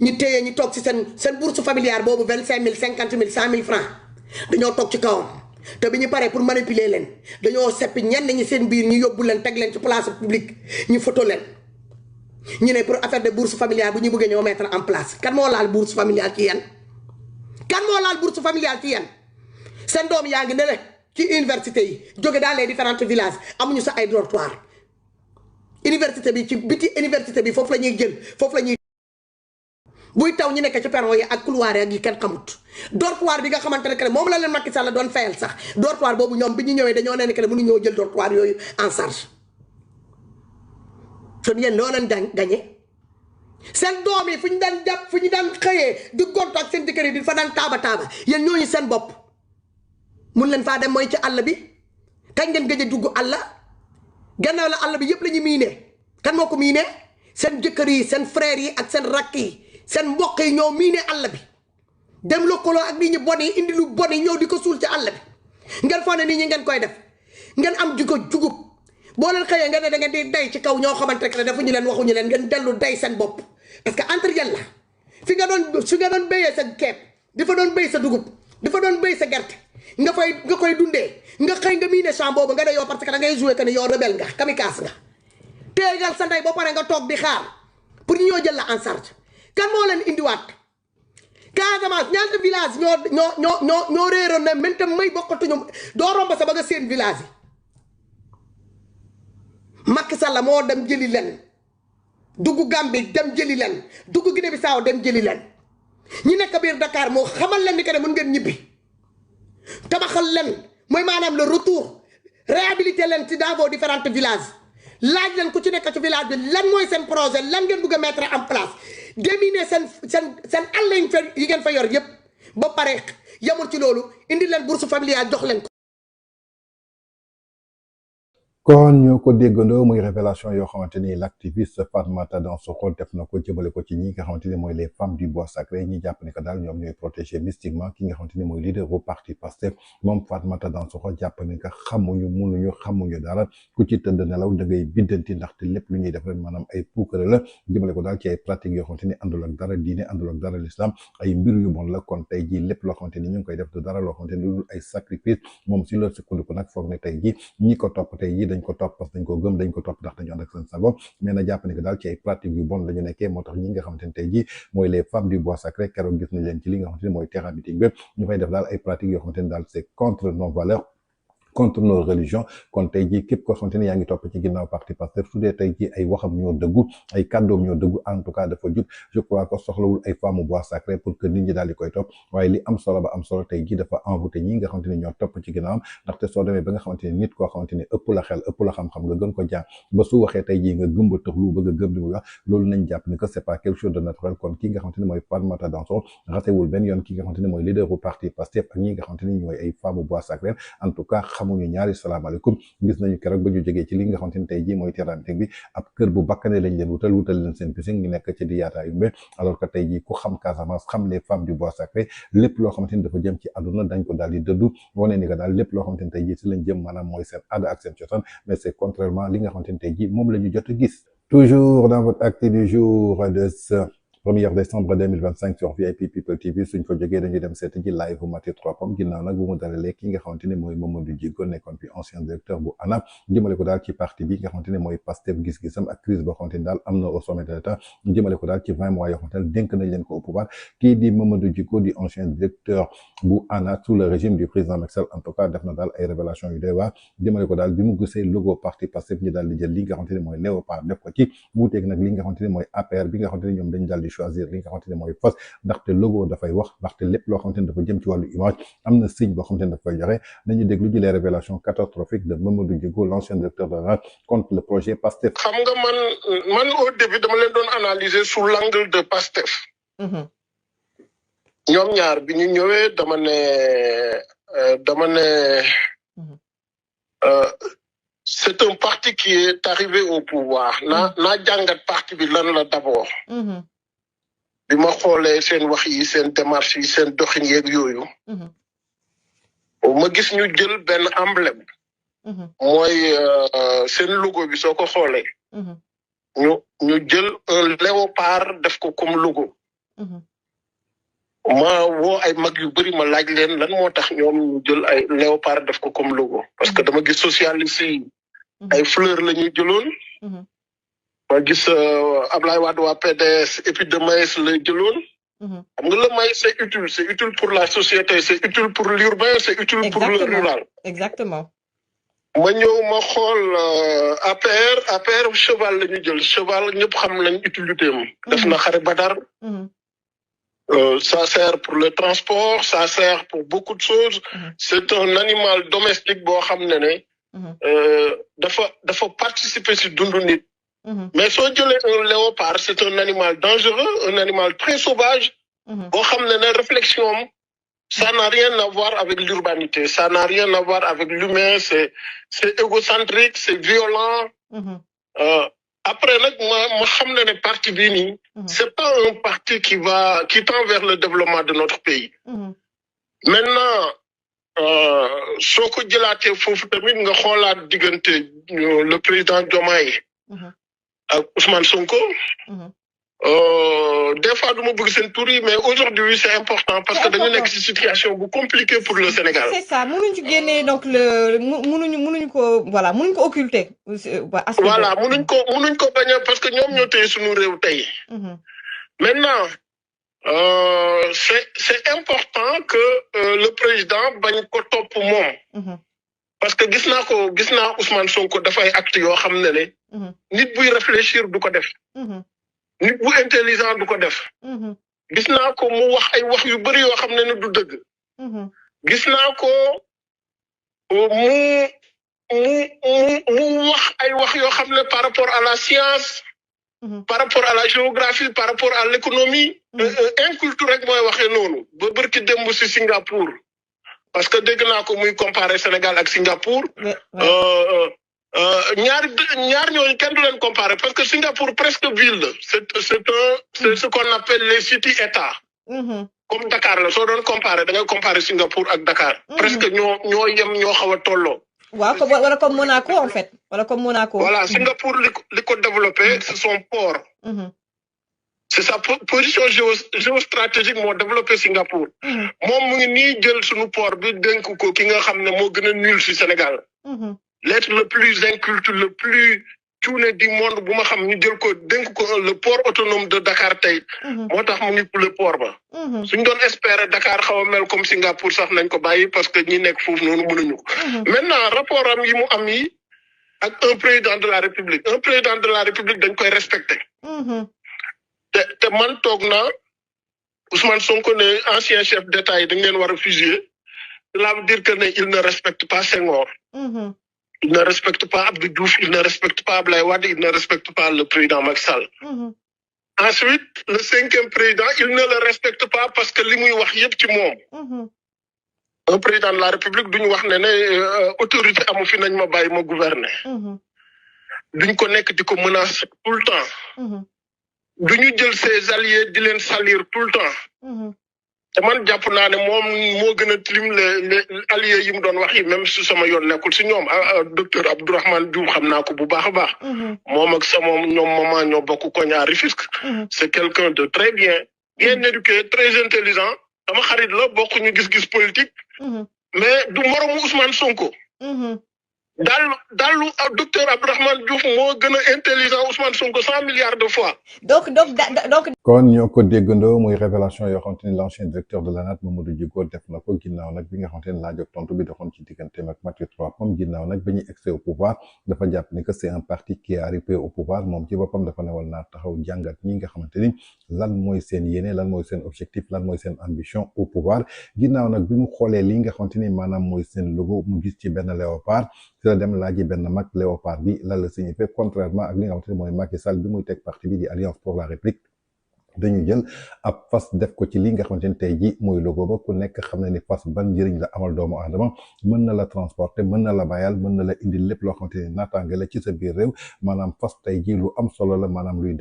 ñu téye ñu toog ci seen bourse familiale boobu 25 000 50 000 100 000 francs dañoo toog ci kawam te bi ñu paree pour manipuler leen dañoo seppi ñenn ñi seen biir ñu yóbbu leen teg leen ci place publique ñu photo leen ñu ne pour affaire de bourse familiale bu ñu bëggee ñoo mettre en place kan moo laal bourse familiale ci yéen kan moo laal bourse familiale ci yéen seen doom yaa ngi ne le ci université yi jóge dans les différents villages amuñu sa ay dortoir université bi ci biti université bi foofu la ñuy jël foofu la ñuy buy taw ñu nekk ci perron yi ak couloir yi kenn xamut dortoir bi nga xamante ne que moom la leen Macky Sall doon fayal sax dortoir boobu ñoom bi ñu ñëwee dañoo ne que ne mënu ñoo jël dortoir yooyu en charge kon yéen loo leen gañe seen doom yi fu ñu daan jàpp fu ñu daan xëyee di gontu ak seen jëkkër yi di fa daan taaba yéen ñooñu seen bopp mun leen faa dem mooy ci àll bi kañ ngeen gëj a dugg àll gannaaw la àll bi yëpp la ñu miinee kan moo ko miinee seen jëkkër yi seen frères yi ak seen rakk yi seen mbokk yi ñoo miinee àll bi dem lëkkaloo ak nit ñi bon yi indi lu bon yi ñëw di ko suul ci àll bi ngeen foog ne nit ñi ngeen koy def ngeen am jikko jugub boo leen xëyee ngeen ne da ngeen di day ci kaw ñoo xamante ne defuñu leen waxuñu leen ngeen dellu day seen bopp parce que entre yéen la fi nga doon béyee sa keeb dafa doon béy sa dugub dafa doon béy sa gerte nga koy dundee nga xëy nga miine champ boobu nga ne yow parce que da ngay joué que ne yow rebelle nga kamikaze nga téegal sa ndey ba pare nga toog di xaar pour ñoo jël la en charge kan moo leen indiwaat Casamance ñaata village ñoo réeroon ne maintenant may bokkatuñu doo romb sa ba nga seen village yi Macky Sall moo dem jëli leen dugg Gambie dem jëli leen dugg Guinée-Bissau dem jëli leen ñi nekk biir Dakar moo xamal leen ni que ne mën ngeen ñibbi tabaxal leen mooy maanaam le retour réhabiliter leen ci dans vos différents villages laaj leen ku ci nekk ci village bi lan mooy seen projet lan ngeen bëgg a mettre en place déminer seen àll yi ngeen fa yor yëpp ba pare yamul ci loolu indi leen bourse familiale jox leen ko. kon ñoo ko déggandoo muy révélation yoo xamante ni l'activiste Fatoumata Dansogo def na ko jëmale ko ci ñi nga xamante ni mooy les femmes du bois sacré ñi jàpp ni que daal ñoom ñooy protéger mystiquement ki nga xamante ni mooy leader bu parti Pastef moom Fatoumata Dansogo jàpp ni que xamuñu dara ku ci tëdd nelaw da ngay biddanti ndaxte lépp lu ñuy def rek maanaam ay puukare la jëmale ko daal ci ay pratiques yoo xamante ni àndul ak dara diine àndul ak dara l'islam ay mbir yu bon la kon tey jii lépp loo xamante ni ñu ngi koy def du dara loo xamante ni lu dul ay sacrifice moom si loolu sukkandiku nag foog ne tey jii ñi ko topp tey jii dañ ko topp parce que dañ ko gëm dañ ko topp ndax dañu ànd ak seen sago mais na jàpp ni que daal ci ay pratiques yu bon la ñu nekkee moo tax ñi nga xamante ni tey jii mooy les femmes du bois sacré keroog gis nañ leen ci li nga xamante ni mooy terrain meeting bi ñu fay def daal ay pratiques yoo xamante ni daal c'est contre nos valeurs contre nos religions kon tey jii képp koo xamante ni yaa ngi topp ci ginnaaw parti Pastef su dee tey jii ay waxam ñoo dëggu ay kàddoom ñoo dëggu en tout cas dafa jub je crois que soxlawul ay femmes bois sacré pour que nit ñi daal di koy topp waaye li am solo ba am solo tey jii dafa envoûté ñi nga xamante ni ñoo topp ci ginnaawam ndaxte soo demee ba nga xamante ni nit koo xamante ni ëpp la xel ëpp la xam-xam nga gën ko jàng ba su waxee tey jii nga gëmba tëxlu bëgg a gëm li muy wax loolu nañ jàpp ni que c'est pas quelque chose de naturel kon ki nga xamante ni mooy Fatoumata Dansogo ratewul benn yoon ki nga xamante ni mooy leader bu parti Pastef ak ñi nga xamante ni ñooy ay femmes bois sacré en tout cas xamuñu ñaari salaamaaleykum gis nañu keroog ba ñu jógee ci li nga xamante ni tey jii mooy terrain bi ab kër bu bakkane lañ leen wutal leen seen piscine ngi nekk ci di yaataa yumbe alors que tey jii ku xam Casamance xam les femmes du bois sacré lépp loo xamante ni dafa jëm ci àdduna dañ ko daal di dëddu wane ni que daal lépp loo xamante ni tey jii si lañ jëm maanaam mooy seen aada ak seen cosaan mais c'est contrairement li nga xamante ni tey jii moom la ñu jot a gis toujours dans votre acte du jour de ce 1er décembre 2025 sur VIP People TV suñ fa jógee dañuy dem seeti ji live bu Maty Trois Pommes ginnaaw nag bu mu dalalee ki nga xamante ne mooy Mamadou Djigo nekkoon fi ancien directeur bu ANAM jëmale ko daal ci parti bi nga xamante ne mooy Pastef gis-gisam ak crise boo xamante ni daal am na au sommet de l'État jëmale ko daal ci 20 mois yoo xamante ne dénk nañ leen ko au pouvoir kii di Mamadou Djigo di ancien directeur bu ANA sous le régime du président Macky Sall en tout cas def na daal ay révélation yu doy waar jëmale ko daal bi mu gisee logo parti Pastef ñu daal di jël li nga xamante ne mooy léopard def ko ci wuuteeg nag li nga xamante ne mooy APR bi nga xamante ne ñoom dañu daal di choisir li nga xamante ne mooy fas ndaxte logo dafay wax ndaxte lépp loo xamante ne dafa jëm ci wàllu image am na signe boo xamante ne daf koy joxe nañu déglu ji les révélations catastrophiques de Mamadou Djigo l'ancien directeur de l'ANA contre le projet Pastef. xam nga man au début dama leen doon analyser sous l'angle de Pastef. ñoom ñaar bi ñu ñëwee dama ne c'est un parti qui est arrivé au pouvoir naa jàngat parti bi lan la d'abord. bi ma xoolee seen wax yi seen démarche yi seen doxin yeeg yooyu. ma gis ñu jël benn emblème. mooy seen logo bi soo ko xoolee. ñu jël un léopard def ko comme logo. ma woo ay mag yu bëri ma laaj leen lan moo tax ñoom ñu jël ay léopard def ko comme logo parce que dama gis socialiste yi ay fleurs la ñuy jëloon. ma gis Ablaye Wade waa PDS épi de maïs la jëloon. xam nga le maïs c'est utile pour la société c'est utile pour l'urbain c'est utile pour le rural. Exactement. ma ñëw ma xool APR cheval la ñu jël cheval ñëpp xam nañ utilité am. def na xare Badar. Ça sert pour le transport ça sert pour beaucoup de choses. C'est un animal domestique boo xam ne dafa participer ci dundu nit. Mais soo jëlee un léopard c'est un animal dangereux un animal très sauvage. boo xam ne réflexion am ça n'a rien à voir avec l'urbanité ça n'a rien à voir avec l'humain c'est égocentrique c'est violent. Après nag ma xam ne parti bii nii c'est pas un parti qui tend vers le développement de notre pays. Maintenant soo ko jëlaatee foofu tamit nga xoolaat diggante le président Diomaye ak Ousmane Sonko. Des fois du ma bëgg seen tur yi mais aujourd'hui c'est important parce que dañu nekk ci situation bu compliquée pour le Sénégal. C'est ça mënuñ ci génnee donc mënuñ ko occulter. Voilà mënuñ ko bañ a parce que ñoom ñoo téye suñu réew tey. Maintenant c'est important que le président bañ ko topp moom. Parce que gis naa Ousmane Sonko dafay acte yoo xam ne nit buy réfléchir du ko def. nit bu intelligent du ko def. gis naa ko mu wax ay wax yu bëri yoo xam ne du dëgg. gis naa ko mu wax ay wax yoo xam ne par rapport à la science. par rapport à la géographie par rapport à l'économie. inculture rek mooy waxee noonu ba bërki démb ci Singapour. parce que dégg naa ko muy comparer Sénégal ak Singapour. ñaar ñooñu kenn du leen comparer parce que Singapour presque ville c'est ce qu'on appelle les city-états. comme Dakar la soo doon comparer da ngay comparer Singapour ak Dakar. presque ñoo yem ñoo xaw a tolloo. waaw wala comme Monaco en fait wala comme Monaco. Voilà Singapour li ko développé c'est son port. C'est sa position géostratégique moo développé Singapour. moom mu ngi nii jël suñu port bi dénk ko ki nga xam ne moo gën a nul ci Sénégal. L'être le plus inculte le plus cuune du monde bu ma xam ñu jël ko dénk ko le port autonome de Dakar tey. moo tax mu ngi le port ba. suñ doon espérer Dakar xaw a mel comme Singapour sax nañ ko bàyyi parce que ñi nekk foofu noonu mënuñu ko. Maintenant rapport am yi mu am yi ak un président de la République dañ koy respecter. te man toog naa Ousmane Sonko ne ancien chef d'État yi dañ leen war a fusiller cela veut dire que il ne respecte pas Senghor. Il ne respecte pas Abdou Diouf, il ne respecte pas Ablaye Wade, il ne respecte pas le président Macky Sall. Ensuite, le 5e président, il ne le respecte pas parce que li muy wax yëpp ci moom. Un président de la République duñu wax ne autorité amu fi nañ ma bàyyi ma gouverner. Duñ ko nekk di ko menacer tout le temps. duñu jël ses alliés di leen salir tout le temps. te man jàpp naa ne moom moo gën a tilim les alliés yi mu doon wax yi même si sama yoon nekkul si ñoom docteur Abdourahmane Diouf xam naa ko bu baax a baax. moom ak sama ñoom maman ñoo bokk koñ à Rufisque. c'est quelqu'un de très bien éduqué très intelligent sama xarit la bokk ñu gis-gis politique. mais du moromu Ousmane Sonko. daal docteur Abdourahmane Diouf moo gën a intelligent Ousmane Sonko 100 milliards de fois. donc kon ñoo ko déggandoo muy révélation yoo xamante ni l'ancien directeur de l'ANAT Mamadou Djigo def na ko ginnaaw nag bi nga xamante ni laaj ak tontu bi doxoon ci digganteem ak Maty Trois Pommes ginnaaw nag bi ñuy excès au pouvoir dafa jàpp ni que c'est un parti qui est arrivé au pouvoir moom ci boppam dafa newal naa taxaw jàngat ñi nga xamante ni lan mooy seen yéene lan mooy seen objectif lan mooy seen ambition au pouvoir ginnaaw nag bi mu xoolee li nga xamante ni maanaam mooy seen logo mu gis ci benn léopard ci la dem laaji benn mag léopard bi lan la signifie contrairement ak li nga xamante ni mooy Macky Sall bi muy teg parti bi di Alliance pour la République dañu jël ab fas def ko ci li nga xamante ni tey jii mooy logo ba ku nekk xam na ni fas ban njëriñ la amal doomu aadama mën na la transporter mën na la bayal mën na la indi lépp loo xamante ni naataange la ci sa biir réew maanaam fas tey jii lu am solo la maanaam luy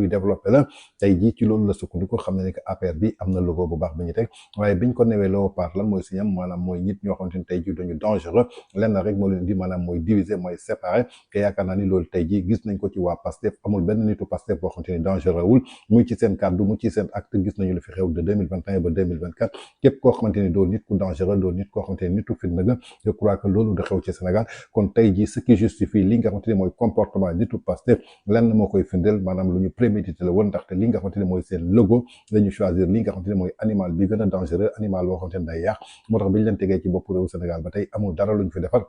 développé la tey jii ci loolu la sukkandiku xam na ni que APR bi am na logo bu baax bi ñu teg waaye biñ ko newee léopard lan mooy signam maanaam mooy nit ñoo xamante ni tey jii dañu dangereux lenn rek moo leen di maanaam mooy diviser mooy séparer te yaakaar naa ni loolu tey jii gis nañ ko ci waa Pastef amul benn nitu Pastef boo xamante ni dangereux wul muy ci seen kàddu mu ci seen acte gis nañu lu fi xew de 2021 ba 2024 képp koo xamante ni doo nit ku dangereux doo nit koo xamante ni nitu fitna nga je crois que loolu da xew ci Sénégal kon tey jii ce qui justifie li nga xamante ni mooy comportement nitu Pastef lenn moo koy firndeel maanaam lu ñu prémédité la woon ndaxte li nga xamante ni mooy seen logo dañu choisir li nga xamante ni mooy animal bi gën a dangereux animal boo xamante ni day yàq moo tax bi ñu leen tegee ci bopp réew Sénégal ba tey amul dara luñ fi defar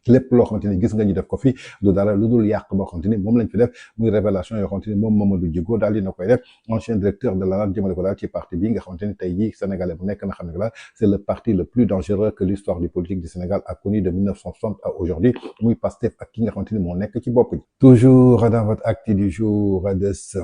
lépp loo xamante ni gis nga ñu def ko fi du dara lu dul yàq boo xamante ni moom lañ fi def muy révélation yoo xamante ni moom Mamadou Djigo daal dina koy def ancien directeur de l'ANAT jëmale ko daal ci parti bi nga xamante ni tey jii sénégalais bu nekk na xam ne daal c'est le parti le plus dangereux que l'histoire du politique du Sénégal a connu de 1960 à aujourd'hui muy Pastef ak ki nga xamante ni moo nekk ci bopp ji toujours dans votre acte du jour de ce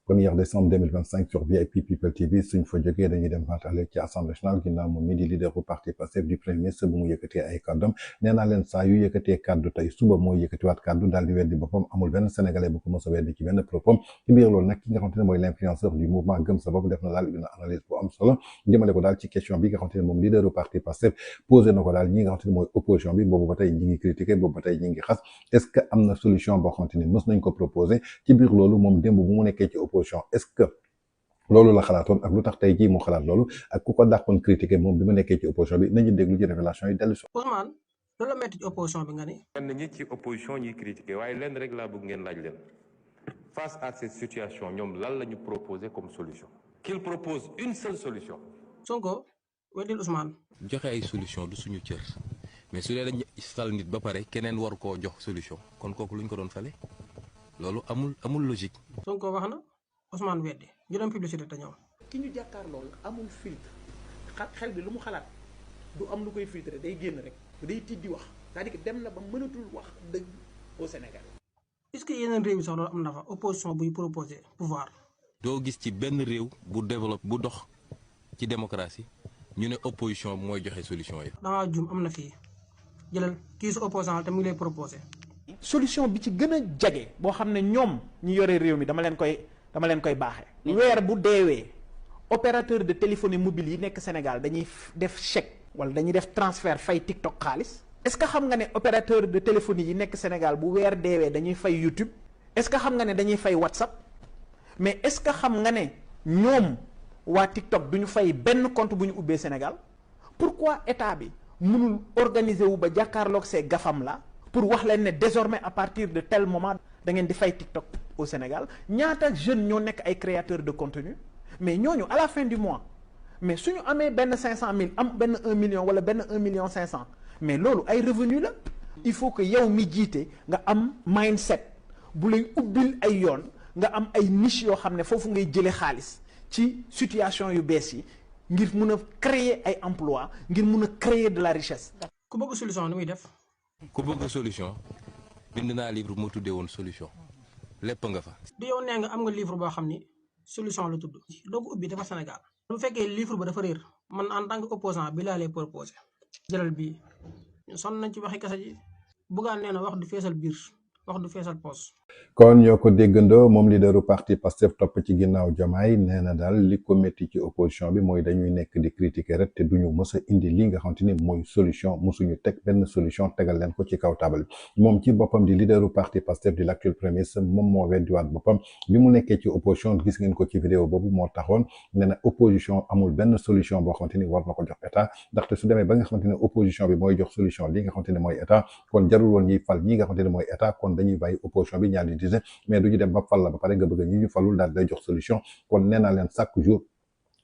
1er décembre 2025 sur VIP People TV suñ fa jógee dañuy dem fàttali ci assemblée nationale ginnaaw moom mi di leader bu parti Pastef du premier ministre bu mu yëkkatee ay kàddam nee naa leen saa yu yëkkatee kàddu tey suba mooy yëkkatiwaat kàddu daal di weddi boppam amul benn sénégalais bu ko mos a weddi ci benn propos ci biir loolu nag ki nga xamante ne mooy l'influenceur du mouvement gëm sa bopp def na daal une analyse bu am solo jëmale ko daal ci question bi nga xamante ne moom leader bu parti Pastef posé na ko daal ñi nga xamante ne mooy opposition bi boobu ba tey ñi ngi critiqué boobu ba tey ñi ngi xas est-ce que am na solution boo xamante ni mës nañ ko proposé ci biir loolu moom démb bu mu nekkee ci opposition est-ce que loolu la xalaatoon ak lu tax tey jii mu xalaat loolu ak ku ko dàqoon critiquer moom bi mu nekkee ci opposition bi nañu déglu ci révélation yi dellu si. Ousmane loolu la metti ci opposition bi nga ni. ñenn ñi ci opposition ñuy critiquer waaye lenn rek laa bëgg ngeen laaj leen face à cette situation ñoom lan la ñu proposer comme solution. qu'il propose une seule solution. Sonko weddil Ousmane. joxe ay solution du suñu cër mais su dee dañu fal nit ba pare keneen war koo jox solution kon kooku luñ ko doon fale loolu amul logique. Sonko wax na Ousmane weddi ñu dem publicité te ñëw. ki ñu jàkkaar loolu amul filtre xel bi lu mu xalaat du am lu koy filtré day génn rek day tiit di wax c'est-à-dire que dem na ba mënatul wax dëgg au Sénégal. est-ce que yeneen réew yi sax loolu am na fa opposition buy proposé pouvoir. doo gis ci benn réew bu développe bu dox ci démocratie ñu ne opposition bi mooy joxe solution yi. dangaa jum am na fii jëlal kii su opposant te mu ngi lay proposé. solution bi ci gën a jege boo xam ne ñoom ñi yore réew mi dama leen koy baaxee. weer bu deewee opérateur de téléphonie mobile yi nekk Sénégal dañuy def chèque wala dañuy def transfert fay TikTok xaalis. est-ce que xam nga ne opérateur de téléphonie yi nekk Sénégal bu weer deewee dañuy fay YouTube. est-ce que xam nga ne dañuy fay WhatsApp mais est-ce que xam nga ne ñoom waa TikTok duñu fay benn compte bu ñu ubbee Sénégal pourquoi état bi mënul organiser wu ba jàkkaarloog ces gafam la pour wax leen ne désormais à partir de tel moment da ngeen di fay TikTok au Sénégal ñaata jeunes ñoo nekk ay créateurs de contenu mais ñooñu à la fin du mois mais suñu amee benn 500 000 am benn 1 million wala benn 1 million 500 mais loolu ay revenu la il faut que yow mi jiite nga am mindset bu lay ubbil ay yoon nga am ay niche yoo xam ne foofu ngay jëlee xaalis ci situation yu bees yi ngir mun a créer ay emploi ngir mun a créer de la richesse. ku bëgg solution ni muy def. ku bëgg solution bind naa livre moo tuddee woon solution lépp nga fa. du yow nee nga am nga livre boo xam ni solution la tudd. doo ko ubbi dafa Sénégal. bu fekkee livre ba dafa réer man en tant que opposant bi laa lay proposé. jëlal bii sonn nañ ci waxi kese ji Bougane nee na wax du feesal biir wax du feesal poos. kon ñoo ko déggandoo moom leaderu parti Pastef topp ci ginnaaw Diomaye nee na daal li ko métti ci opposition bi mooy dañuy nekk di critiquer rek te duñu mës a indi li nga xamante ni mooy solution mësuñu teg benn solution tegal leen ko ci kaw taabal moom ci boppam di leaderu parti Pastef di l'actuel premier ministre moom moo weddiwaat boppam bi mu nekkee ci opposition gis ngeen ko ci vidéo boobu moo taxoon nee na opposition amul benn solution boo xamante ni war na ko jox état ndaxte su demee ba nga xamante ni opposition bi mooy jox solution li nga xamante ni mooy état kon jarul woon ñuy fal ñi nga xamante ni mooy état kon dañuy bàyyi opposition bi ñaar di dize mais duñu dem ba fal la ba pare nga bëgg ñi ñu falul daal day jox solution kon nee naa leen chaque jour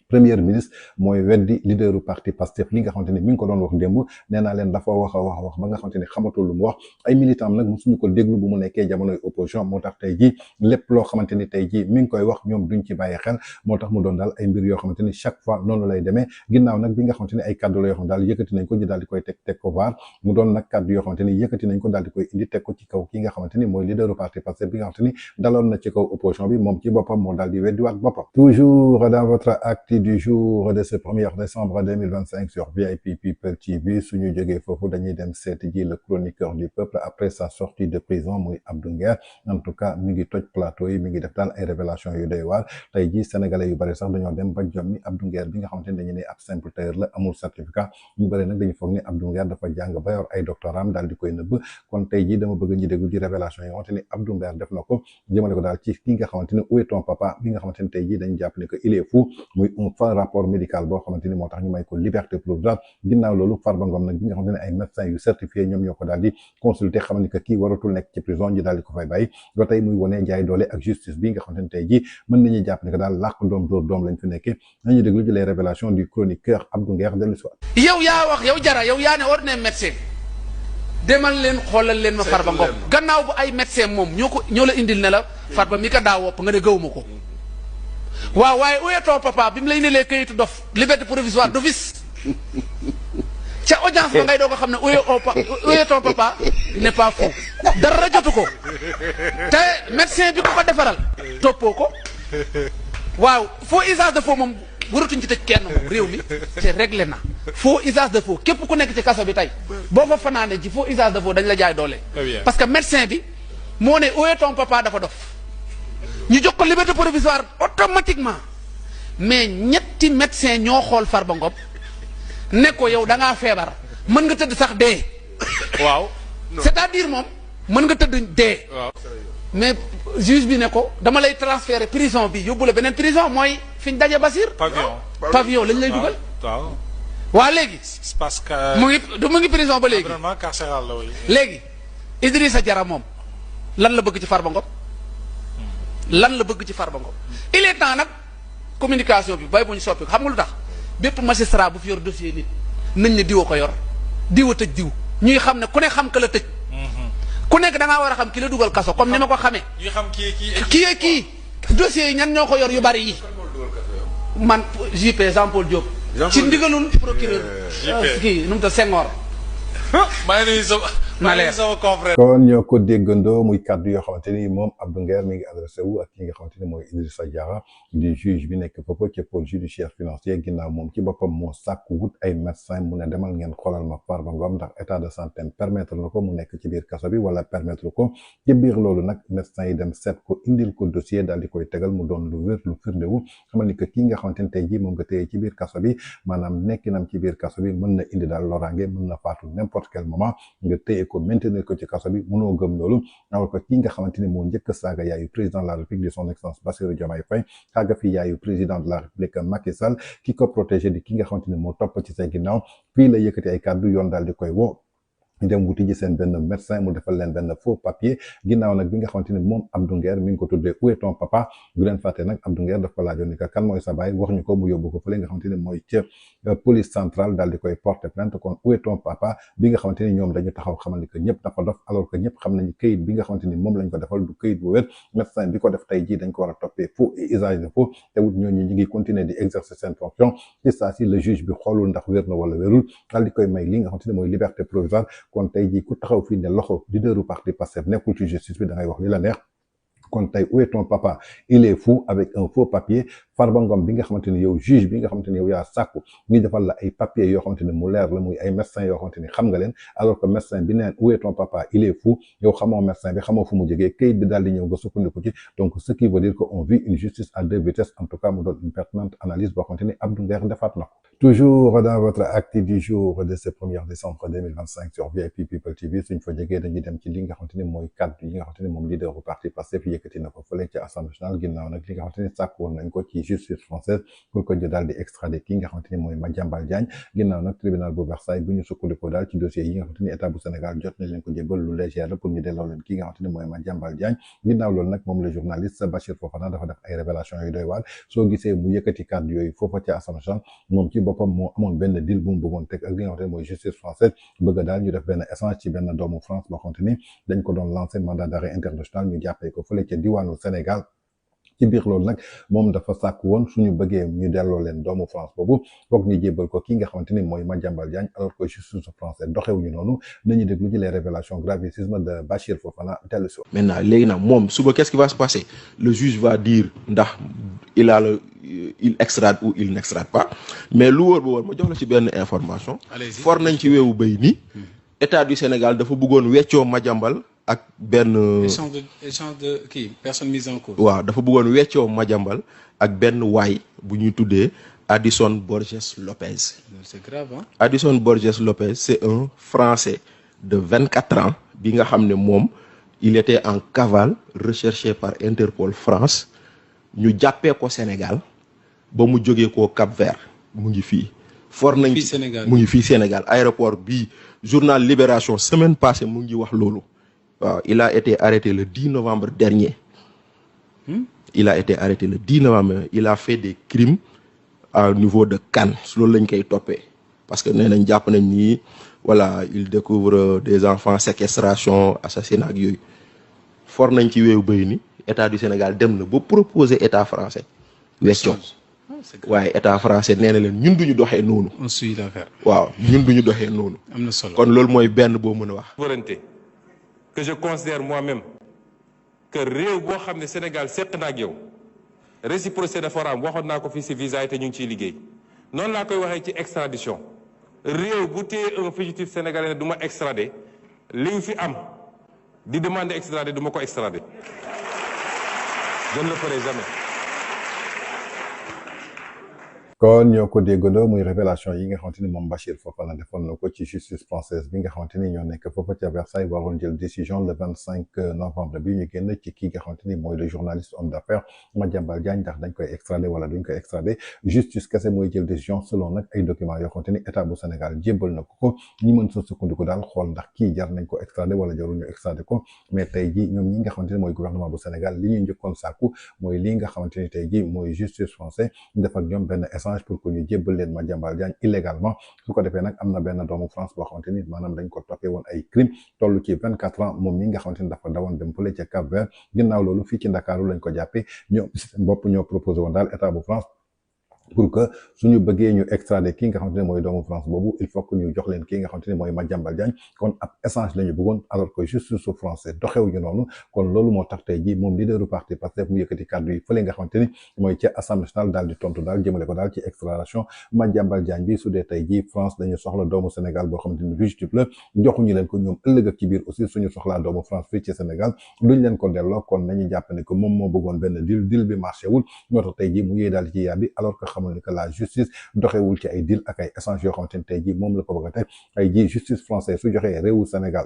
premier ministre mooy weddi leaderu parti Pastef li nga xamante ni mi ngi ko doon wax démb nee naa leen dafa wax ba nga xamante ni xamatul lu mu wax ay militant nag mosuñu ko déglu bu mu nekkee jamonoy opposition moo tax tey jii lépp loo xamante ni tey jii mi ngi koy wax ñoom duñ ci bàyyi xel moo tax mu doon daal ay mbir yoo xamante ni chaque fois noonu lay demee ginnaaw nag bi nga xamante ni ay kaddu la yoo xam daal yëkkati nañ ko ñu daal di koy teg ko vaar mu doon nag kaddu yoo xamante ni yëkkati nañ ko daal di koy indi teg ko ci kaw ki nga xamante ni mooy leaderu parti Pastef bi nga xamante ni daloon na ci kaw opposition bi moom ci boppam moo daal di weddiwaat boppam toujours dans votre acte du jour de ce 1er décembre 2025 sur VIP People TV suñu jógee foofu dañuy dem seeti ji le chroniqueur du peuple après sa sortie de prison muy Abdou Nguer en tout cas mi ngi toj plateau yi mi ngi def daal ay révélation yu doy waar tey ji sénégalais yu bari sax dañoo dem ba jommi Abdou Nguer bi nga xamante ni dañu ne ab simple tailleur la amul certificat ñu bari nag dañu foog ni Abdou Nguer dafa jàng ba yor ay doctoram daal di koy nëbb kon tey ji dama bëgg ñu déglu ji révélation yi nga xamante ni Abdou Nguer def na ko jëmale ko daal ci ki nga xamante ni où est ton papa bi nga xamante ni tey ji dañu jàpp ni que il est fou muy un faux rapport médical boo xamante ni moo tax ñu may ko liberté provisoire ginnaaw loolu Farba Ngom nag bi nga xamante ne ay médecins yu certifié ñoom ñoo ko daal di consulter xamal ni que kii waratul nekk ci prison ñu daal di ko fay bàyyi ba tey muy wone jaay doole ak justice bi nga xamante ne tey jii mën nañu jàpp ni que daal làq doom dóor doom lañ fi nekkee nañu déglu ci les révélations du chroniqueur Abdou Nguer dellu si waat yow yaa wax yow jara yow yaa ne ordinaire médecin demal leen xoolal leen ma Farba Ngom gannaaw bu ay médecin moom ñoo la indil ne la Farba mi ko daa wopp nga ne gëwuma ko waaw waaye où est ton papa bi mu lay nelee kayitu dof liberté provisoire d'office ca audience ba ngay doog a xam ne où est ton papa il n'est pas fou dara jotu ko te médecin bi ko defaral toppoo ko waaw faux usage de faux moom waratuñ ci tëj kenn moom réew mi c'est réglé na faux usage de faux képp ku nekk ci kaso bi tey boo fa fanaane ci faux usage de faux dañ la jaay doole parce que médecin bi moo ne où est ton papa dafa dof ñu jox ko liberté provisoire automatiquement mais ñetti médecin ñoo xool Farba Ngom ne ko yow da ngaa feebar mën nga tëdd sax dee. waaw c'est-à-dire moom mën nga tëdd dee. waaw mais juge bi ne ko dama lay transférer prison bi yóbbu la beneen prison mooy fi ñu daje Basir. pavillon lañ lay dugal. waaw waa léegi. parce que mu ngi prison ba léegi. environnement carcéral la woy. léegi Idrissa Diarra moom lan la bëgg ci Farba Ngom. lan la bëgg ci Farba Ngom il est temps nag communication bi bay bu ñu soppi xam nga lu tax bépp magistrat bu fi yor dossier nit nañ ne diwa ko yor diwa tëj diw ñuy xam ne ku ne xam ka la tëj ku nekk da ngaa war a xam ki la dugal kaso comme ni ma ko xamee ñuy xam kii dossiers yi ñan ñoo ko yor yu bari yi man JP Jean Paul Diop ci ndigalul procureur kii nu mu ta Senghor maa ngi nuyu sama confrère kon ñoo ko déggandoo muy kàddu yoo xamante ni moom Abdou Nguer mi ngi adressé wu ak ki nga xamante ni mooy Idrissa Diarra di juge bi nekk foofu ci pôle judiciaire financier ginnaaw moom ci boppam moo sàkku wut ay médecin mu ne demal ngeen xoolal ma Farba Ngom ndax état de santé permettre na ko mu nekk ci biir kaso bi wala permettre ko ci biir loolu nag médecin yi dem seet ko indil ko dossier daal di koy tegal mu doon lu wér lu firndewu xamal ni que kii nga xamante ni tey jii moom nga téye ci biir kaso bi maanaam nekkinam ci biir kaso bi mën na indi daal loraange mën na faatu n'importe quel moment nga téye ko maintenir ko ci kaso bi mënoo gëm loolu alors que ki nga xamante ni moo njëkk saaga yaayu président de la République de son excellence Bassirou Diomaye Faye saaga fi yaayu président de la République Macky Sall ki ko protégé di ki nga xamante ni moo topp ci say ginnaaw fii la yëkkati ay kàddu yoon daal di koy woo dem wuti ji seen benn médecin mu defal leen benn faux papier ginnaaw nag bi nga xamante ni moom Abdou Nguer mi ngi ko tuddee où est ton papa bu leen fàtte nag Abdou Nguer daf ko laajoon ni que kan mooy sa baay wax ñu ko mu yóbbu ko fële nga xamante ni mooy ca police centrale daal di koy porter plainte kon où est ton papa bi nga xamante ni ñoom dañu taxaw xamal ni que ñëpp dafa dof alors que ñëpp xam nañu këyit bi nga xamante ni moom lañ ko defal du këyit bu wér médecin bi ko def tey jii dañ ko war a toppee faux et usage de faux te wut ñooñu ñu ngi continuer di exercer seen fonction ci saa si le juge bi xoolul ndax wér na wala wérul daal di koy may li nga xamante ni mooy liberté provisoire kon tey jii taxaw fii ne loxo leaderu parti Pastef nekkul ci justice bi da ngay wax li la neex kon tey où est ton papa il est fou avec un faux papier Farba Ngom bi nga xamante ni yow juge bi nga xamante ni yow yaa sàkku ñu defal la ay papiers yoo xamante ni mu leer la muy ay médecins yoo xamante ni xam nga leen alors que médecin bi neen où est ton papa il est fou yow xamoo médecin bi xamoo fu mu jógee kayit bi daal di ñëw nga sukkandiku ci donc ce qui veut dire que on vit une justice à deux vitesses en tout cas mu doon une pertinente analyse boo xamante ni Abdou Nguer defaat na ko. Toujours dans votre acte du jour de ce 1er décembre 2025 sur VIP People TV suñ fa jógee dañuy dem ci li nga xamante ni mooy kaddu yi nga xamante ni moom leader bu parti Pastef yëkkati na ko fële ci Assemblée nationale ginnaaw nag li nga xamante ni sàkk woon nañ ko ci justice française pour que ñu daal di extrader ki nga xamante ni mooy Madiambal Diagne ginnaaw nag tribunal bu Versailles bu ñu sukkandikoo daal ci dossier yi nga xamante ni état bu Sénégal jot nañ leen ko jébbal lu légère la pour ñu delloo leen ki nga xamante ni mooy Madiambal Diagne ginnaaw loolu nag moom le journaliste Bachir Fofana dafa def ay révélations yu doy waar soo gisee mu yëkkati kaddu yooyu foofa ci Assemblée nationale moom ci boppam moo amoon benn deal bu mu bëggoon teg ak li nga xamante ne mooy justice française bëgg daal ñu def benn échange ci benn doomu France boo xamante ni dañ ko doon lancer mandat d'arrêt international ñu jàppee ko fële ca diwaanu Sénégal ci biir loolu nag moom dafa sàkk woon suñu bëggee ñu delloo leen doomu France boobu foog ñu jébbal ko ki nga xamante ni mooy Madiambal Diagne alors que justice française doxewuñu noonu nañu déglu ci les révélations gravissimes de Bachir Fofana dellu si. Maintenant léegi nag moom suba qu'est-ce qui va se passer? Le juge va dire ndax il extrade ou il n'extrade pas mais lu wóor ba wóor ma jox la ci benn information. for nañ ci weewu béy ni état du Sénégal dafa bëggoon weccoo Madiambal ak benn échange de kii personne mise en cause. waaw dafa bëggoon weccoo Madiambal ak benn waay bu ñuy tuddee Addison Borges Lopez. C'est grave hein. Addison Borges Lopez c'est un Français de 24 ans bi nga xam ne moom il était en cavale recherché par Interpol France ñu jàppee ko Sénégal ba mu jógee ko Cap-Vert mu ngi fii. for nañ mu ngi fii Sénégal aéroport bii journal Libération semaine passée mu ngi wax loolu. waaw il a été arrêté le 10 novembre dernier. Il a été arrêté le 10 novembre. Il a fait des crimes au niveau de Cannes loolu lañ koy toppee parce que nee nañ jàpp nañ ni voilà il découvre des enfants séquestration assassinat ak yooyu for nañ ci weewu béy ni état du Sénégal dem na ba proposer état français weccoo waaye état français nee na leen ñun duñu doxee noonu. On suit l'affaire. waaw ñun duñu doxee noonu. am na solo kon loolu mooy benn boo mën a wax. souveraineté que je considère moi-même que réew boo xam ne Sénégal seq na ak yow réciprocité dafa war a am waxoon naa ko fii si visa yi te ñu ngi ciy liggéey noonu laa koy waxee ci extradition réew bu téye un fugitif sénégalais ne du ma extradé li nga fi am di demander extradé du ma ko extradé je ne le ferai jamais. kon ñoo ko déggandoo muy révélation yi nga xamante ni moom Bachir Fofana defoon na ko ci justice française bi nga xamante ni ñoo nekk foofa ca Versailles waroon jël décision le 25 novembre bi ñu génn ci kii nga xamante ni mooy le journaliste homme d'affaires Madiambal Diagne ndax dañ koy extrader wala duñ koy extrader justice kese mooy jël décision selon nag ay documents yoo xamante ni état bu Sénégal jébbal na ko ñi mën sa sukkandiku daal xool ndax kii jar nañ ko extrader wala jarul ñu extrader ko mais tey ji ñoom ñi nga xamante ni mooy gouvernement bu Sénégal li ñuy njëkkoon sàkku mooy lii nga xamante ni tey ji mooy justice française def ak ñoom benn pour que ñu jébbal leen Madiambal Diagne illégalement su ko defee nag am na benn doomu France boo xamante ni maanaam dañ ko toppee woon ay crime toll ci 24 ans moom mi nga xamante ni dafa dawoon dem fële ca Cap-Vert ginnaaw loolu fii ci Ndakaaru lañ ko jàppee ñoom seen bopp ñoo proposé woon daal état bu France pour que suñu bëggee ñu extrader ki nga xamante ne mooy doomu France boobu il faut que ñu jox leen ki nga xamante ne mooy Madiambal Diagne kon ab échange la ñu bëggoon alors que justice français doxewuñu noonu kon loolu moo tax tey jii moom leaderu parti Pastef mu yëkkati kàddu yi fële nga xamante ni mooy ci Assemblée nationale daal di tontu daal jëmale ko daal ci extradition Madiambal Diagne bi su dee tey jii France dañu soxla doomu Sénégal boo xamante ni fugitif la joxuñu leen ko ñoom ëllëg ak ci biir aussi suñu soxlaa doomu France fii ci Sénégal duñ leen ko delloo kon nañu jàpp ne que moom moo bëggoon benn deal bi marché wul moo tax tey jii mu yee daal ci yàbbi alors que xamul ni que la justice doxewul ci ay deal ak ay échange yoo xamante ni tey jii moom la ko bëgg a teg ay jii justice française su joxee réewu Sénégal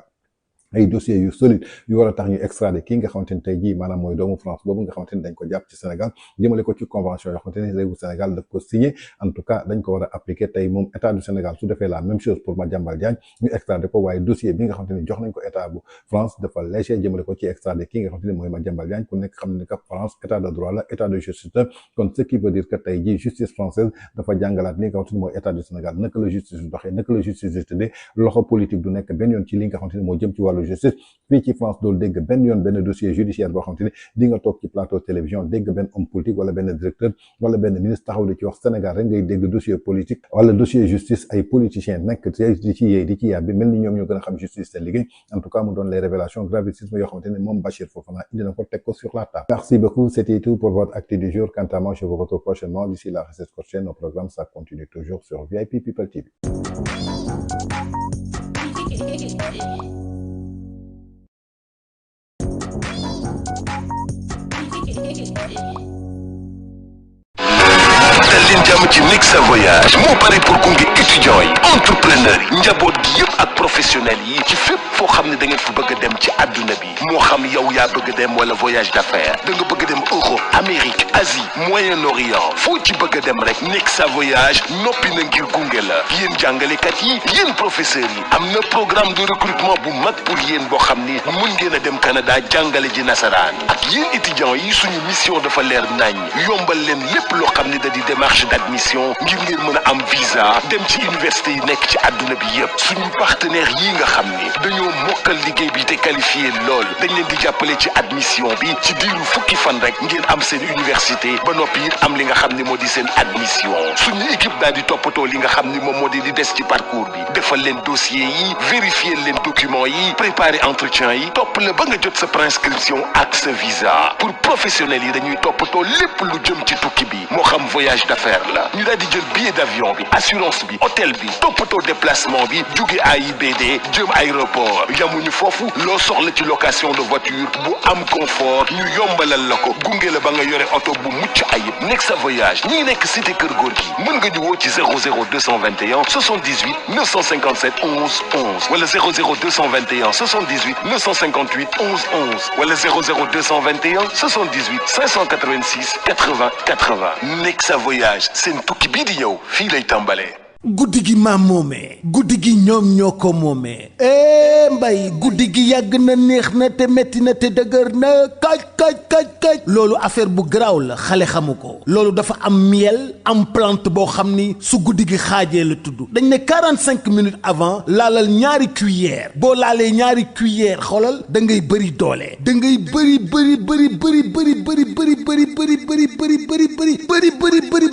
ay dossiers yu solide yu war a tax ñu extrader kii nga xamante ni tey jii maanaam mooy doomu France boobu nga xamante ni dañ ko jàpp ci Sénégal jëmale ko ci convention yoo xamante ni réewu Sénégal daf ko signé en tout cas dañ ko war a appliquer tey moom état du Sénégal su defee la même chose pour Madiambal Diagne ñu extrader ko waaye dossier bi nga xamante ni jox nañ ko état bu France dafa léger jëmale ko ci extrader kii nga xamante ni mooy Madiambal Diagne ku nekk xam ne que France état de droit la état de justice la kon ce qui veut dire que tey jii justice française dafa jàngalaat li nga xamante ni mooy état du Sénégal naka la justice doxee naka la justice di tëddee loxo politique du nekk benn yoon ci li nga xamante ni moo jëm ci wàllu wàllu justice fii ci France doolu dégg benn yoon benn dossier judiciaire boo xam te ne di nga toog ci plateau télévision dégg benn homme politique wala benn directeur wala benn ministre taxaw di ci wax Sénégal rek ngay dégg dossier politique wala dossier justice ay politiciens nekk di ci yéey di ci yàbbi mel ni ñoom ñoo gën a xam justice seen liggéey en tout cas mu doon les révélations gravissimes yoo xamante ne moom Bachir Fofana indi na ko teg ko sur la table. Merci beaucoup, c'était tout pour votre actu du jour. Quant à moi, je vous retrouve prochainement. D'ici là, restez scotchés. Nos programmes, ça continue toujours sur VIP People TV. leen jàmm ci Nexa Voyage moo pare pour gunge étudiants yi entrepreneurs yi njaboot gi yëpp ak professionnels yi ci fépp foo xam ne da ngeen fa bëgg a dem ci àdduna bi moo xam yow yaa bëgg a dem wala voyage d'affaires da nga bëgg a dem Europe Amérique Asie Moyen-Orient foo ci bëgg a dem rek Nexa Voyage noppi na ngir gunge la yéen jàngalekat yi yéen professeurs yi am na programme de recrutement bu mag pour yéen boo xam ni mën ngeen a dem Canada jàngale ji nasaraan ak yéen étudiants yi suñu mission dafa leer nañ yombal leen lépp loo xam ne da di démarche d'admission ngir ngeen mën a am visa dem ci université yi nekk ci àdduna bi yëpp suñu partenaires yi nga xam ni dañoo mokkal liggéey bi te qualifié lool dañ leen di jàppale ci admission bi ci diiru fukki fan rek ngeen am seen université ba noppi it am li nga xam ni moo di seen admission suñu équipe daal di toppatoo li nga xam ni moom moo di des ci parcours bi defal leen dossier yi vérifier leen documents yi préparer entretien yi topp la ba nga jot sa préinscription ak sa visa pour professionnels yi dañuy toppatoo lépp lu jëm ci tukki bi moo xam voyage d'affaires la ñu daal di jël billet d'avion bi assurance bi hôtel bi toppatoo déplacement bi jóge AIBD jëm aéroport yamuñu foofu loo soxla ci location de voiture bu am confort ñu yombalal la ko gunge la ba nga yore oto bu mucc ayib Nexa Voyage ñi nekk cité Kër Gorgui mën nga ñu woo ci 00221 78 957 11 11 wala 00221 78 958 11 11 wala 00221 78 586 80 80 Nexa Voyage seen tukki bii di ñëw fii lay tàmbalee. guddi gi maam moomee guddi gi ñoom ñoo ko moomee mbay guddi gi yàgg na neex na te metti na te dëgër na kaj loolu affaire bu garaaw la xale xamu ko loolu dafa am miel am plante boo xam ni su guddi gi xaajee la tudd dañ ne 45 minutes avant laalal ñaari cuillère boo laalee ñaari cuillère xoolal da ngay bëri doole da ngay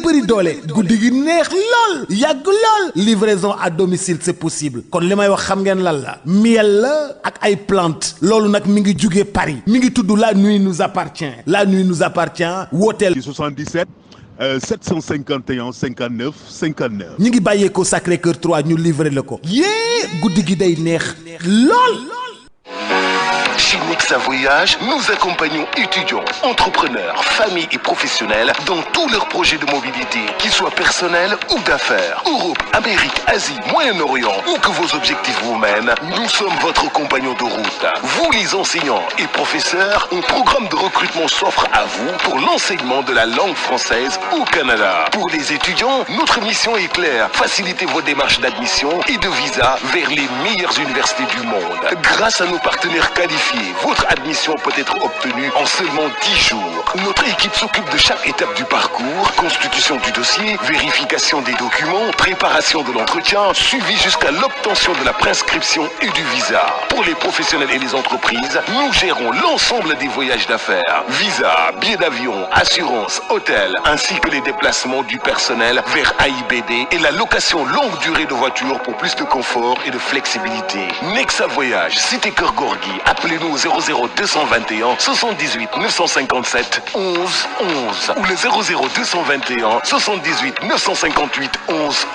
bëri doole guddi gi neex lool yàgg lool livraison à domicile c'est possible kon li may wax xam ngeen lan la miel la ak ay plante loolu nag mi ngi jugee Paris mi ngi tudd la nuit nous appartient wooteel 77 751 59 59 ñi ngi bàyyeekoo Sacré-Cœur 3 ñu livrer la ko guddi gi day neex lool. Chez Nexa Voyage, nous accompagnons étudiants, entrepreneurs, familles et professionnels dans tous leurs projets de mobilité, qu'ils soient personnels ou d'affaires. Europe, Amérique, Asie, Moyen-Orient, où que vos objectifs vous mènent, nous sommes votre compagnon de route. Vous les enseignants et professeurs, un programme de recrutement s'offre à vous pour l'enseignement de la langue française au Canada. Pour les étudiants, notre mission est claire, faciliter vos démarches d'admission et de visa vers les meilleures universités du monde. Grâce à nos partenaires qualifiés, votre admission peut être obtenue en seulement 10 jours. Notre équipe s'occupe de chaque étape du parcours, constitution du dossier, vérification des documents, préparation de l'entretien, suivi jusqu'à l'obtention de la prescription et du visa. Pour les professionnels et les entreprises, nous gérons l'ensemble des voyages d'affaires, visa, billets d'avion, assurance, hôtel, ainsi que les déplacements du personnel vers AIBD et la location longue durée de voitures pour plus de confort et de flexibilité. Nexa Voyage, cité Kër Gorgui, appelez-nous au 00221 78 957 11 11 ou le 00221 78 958 11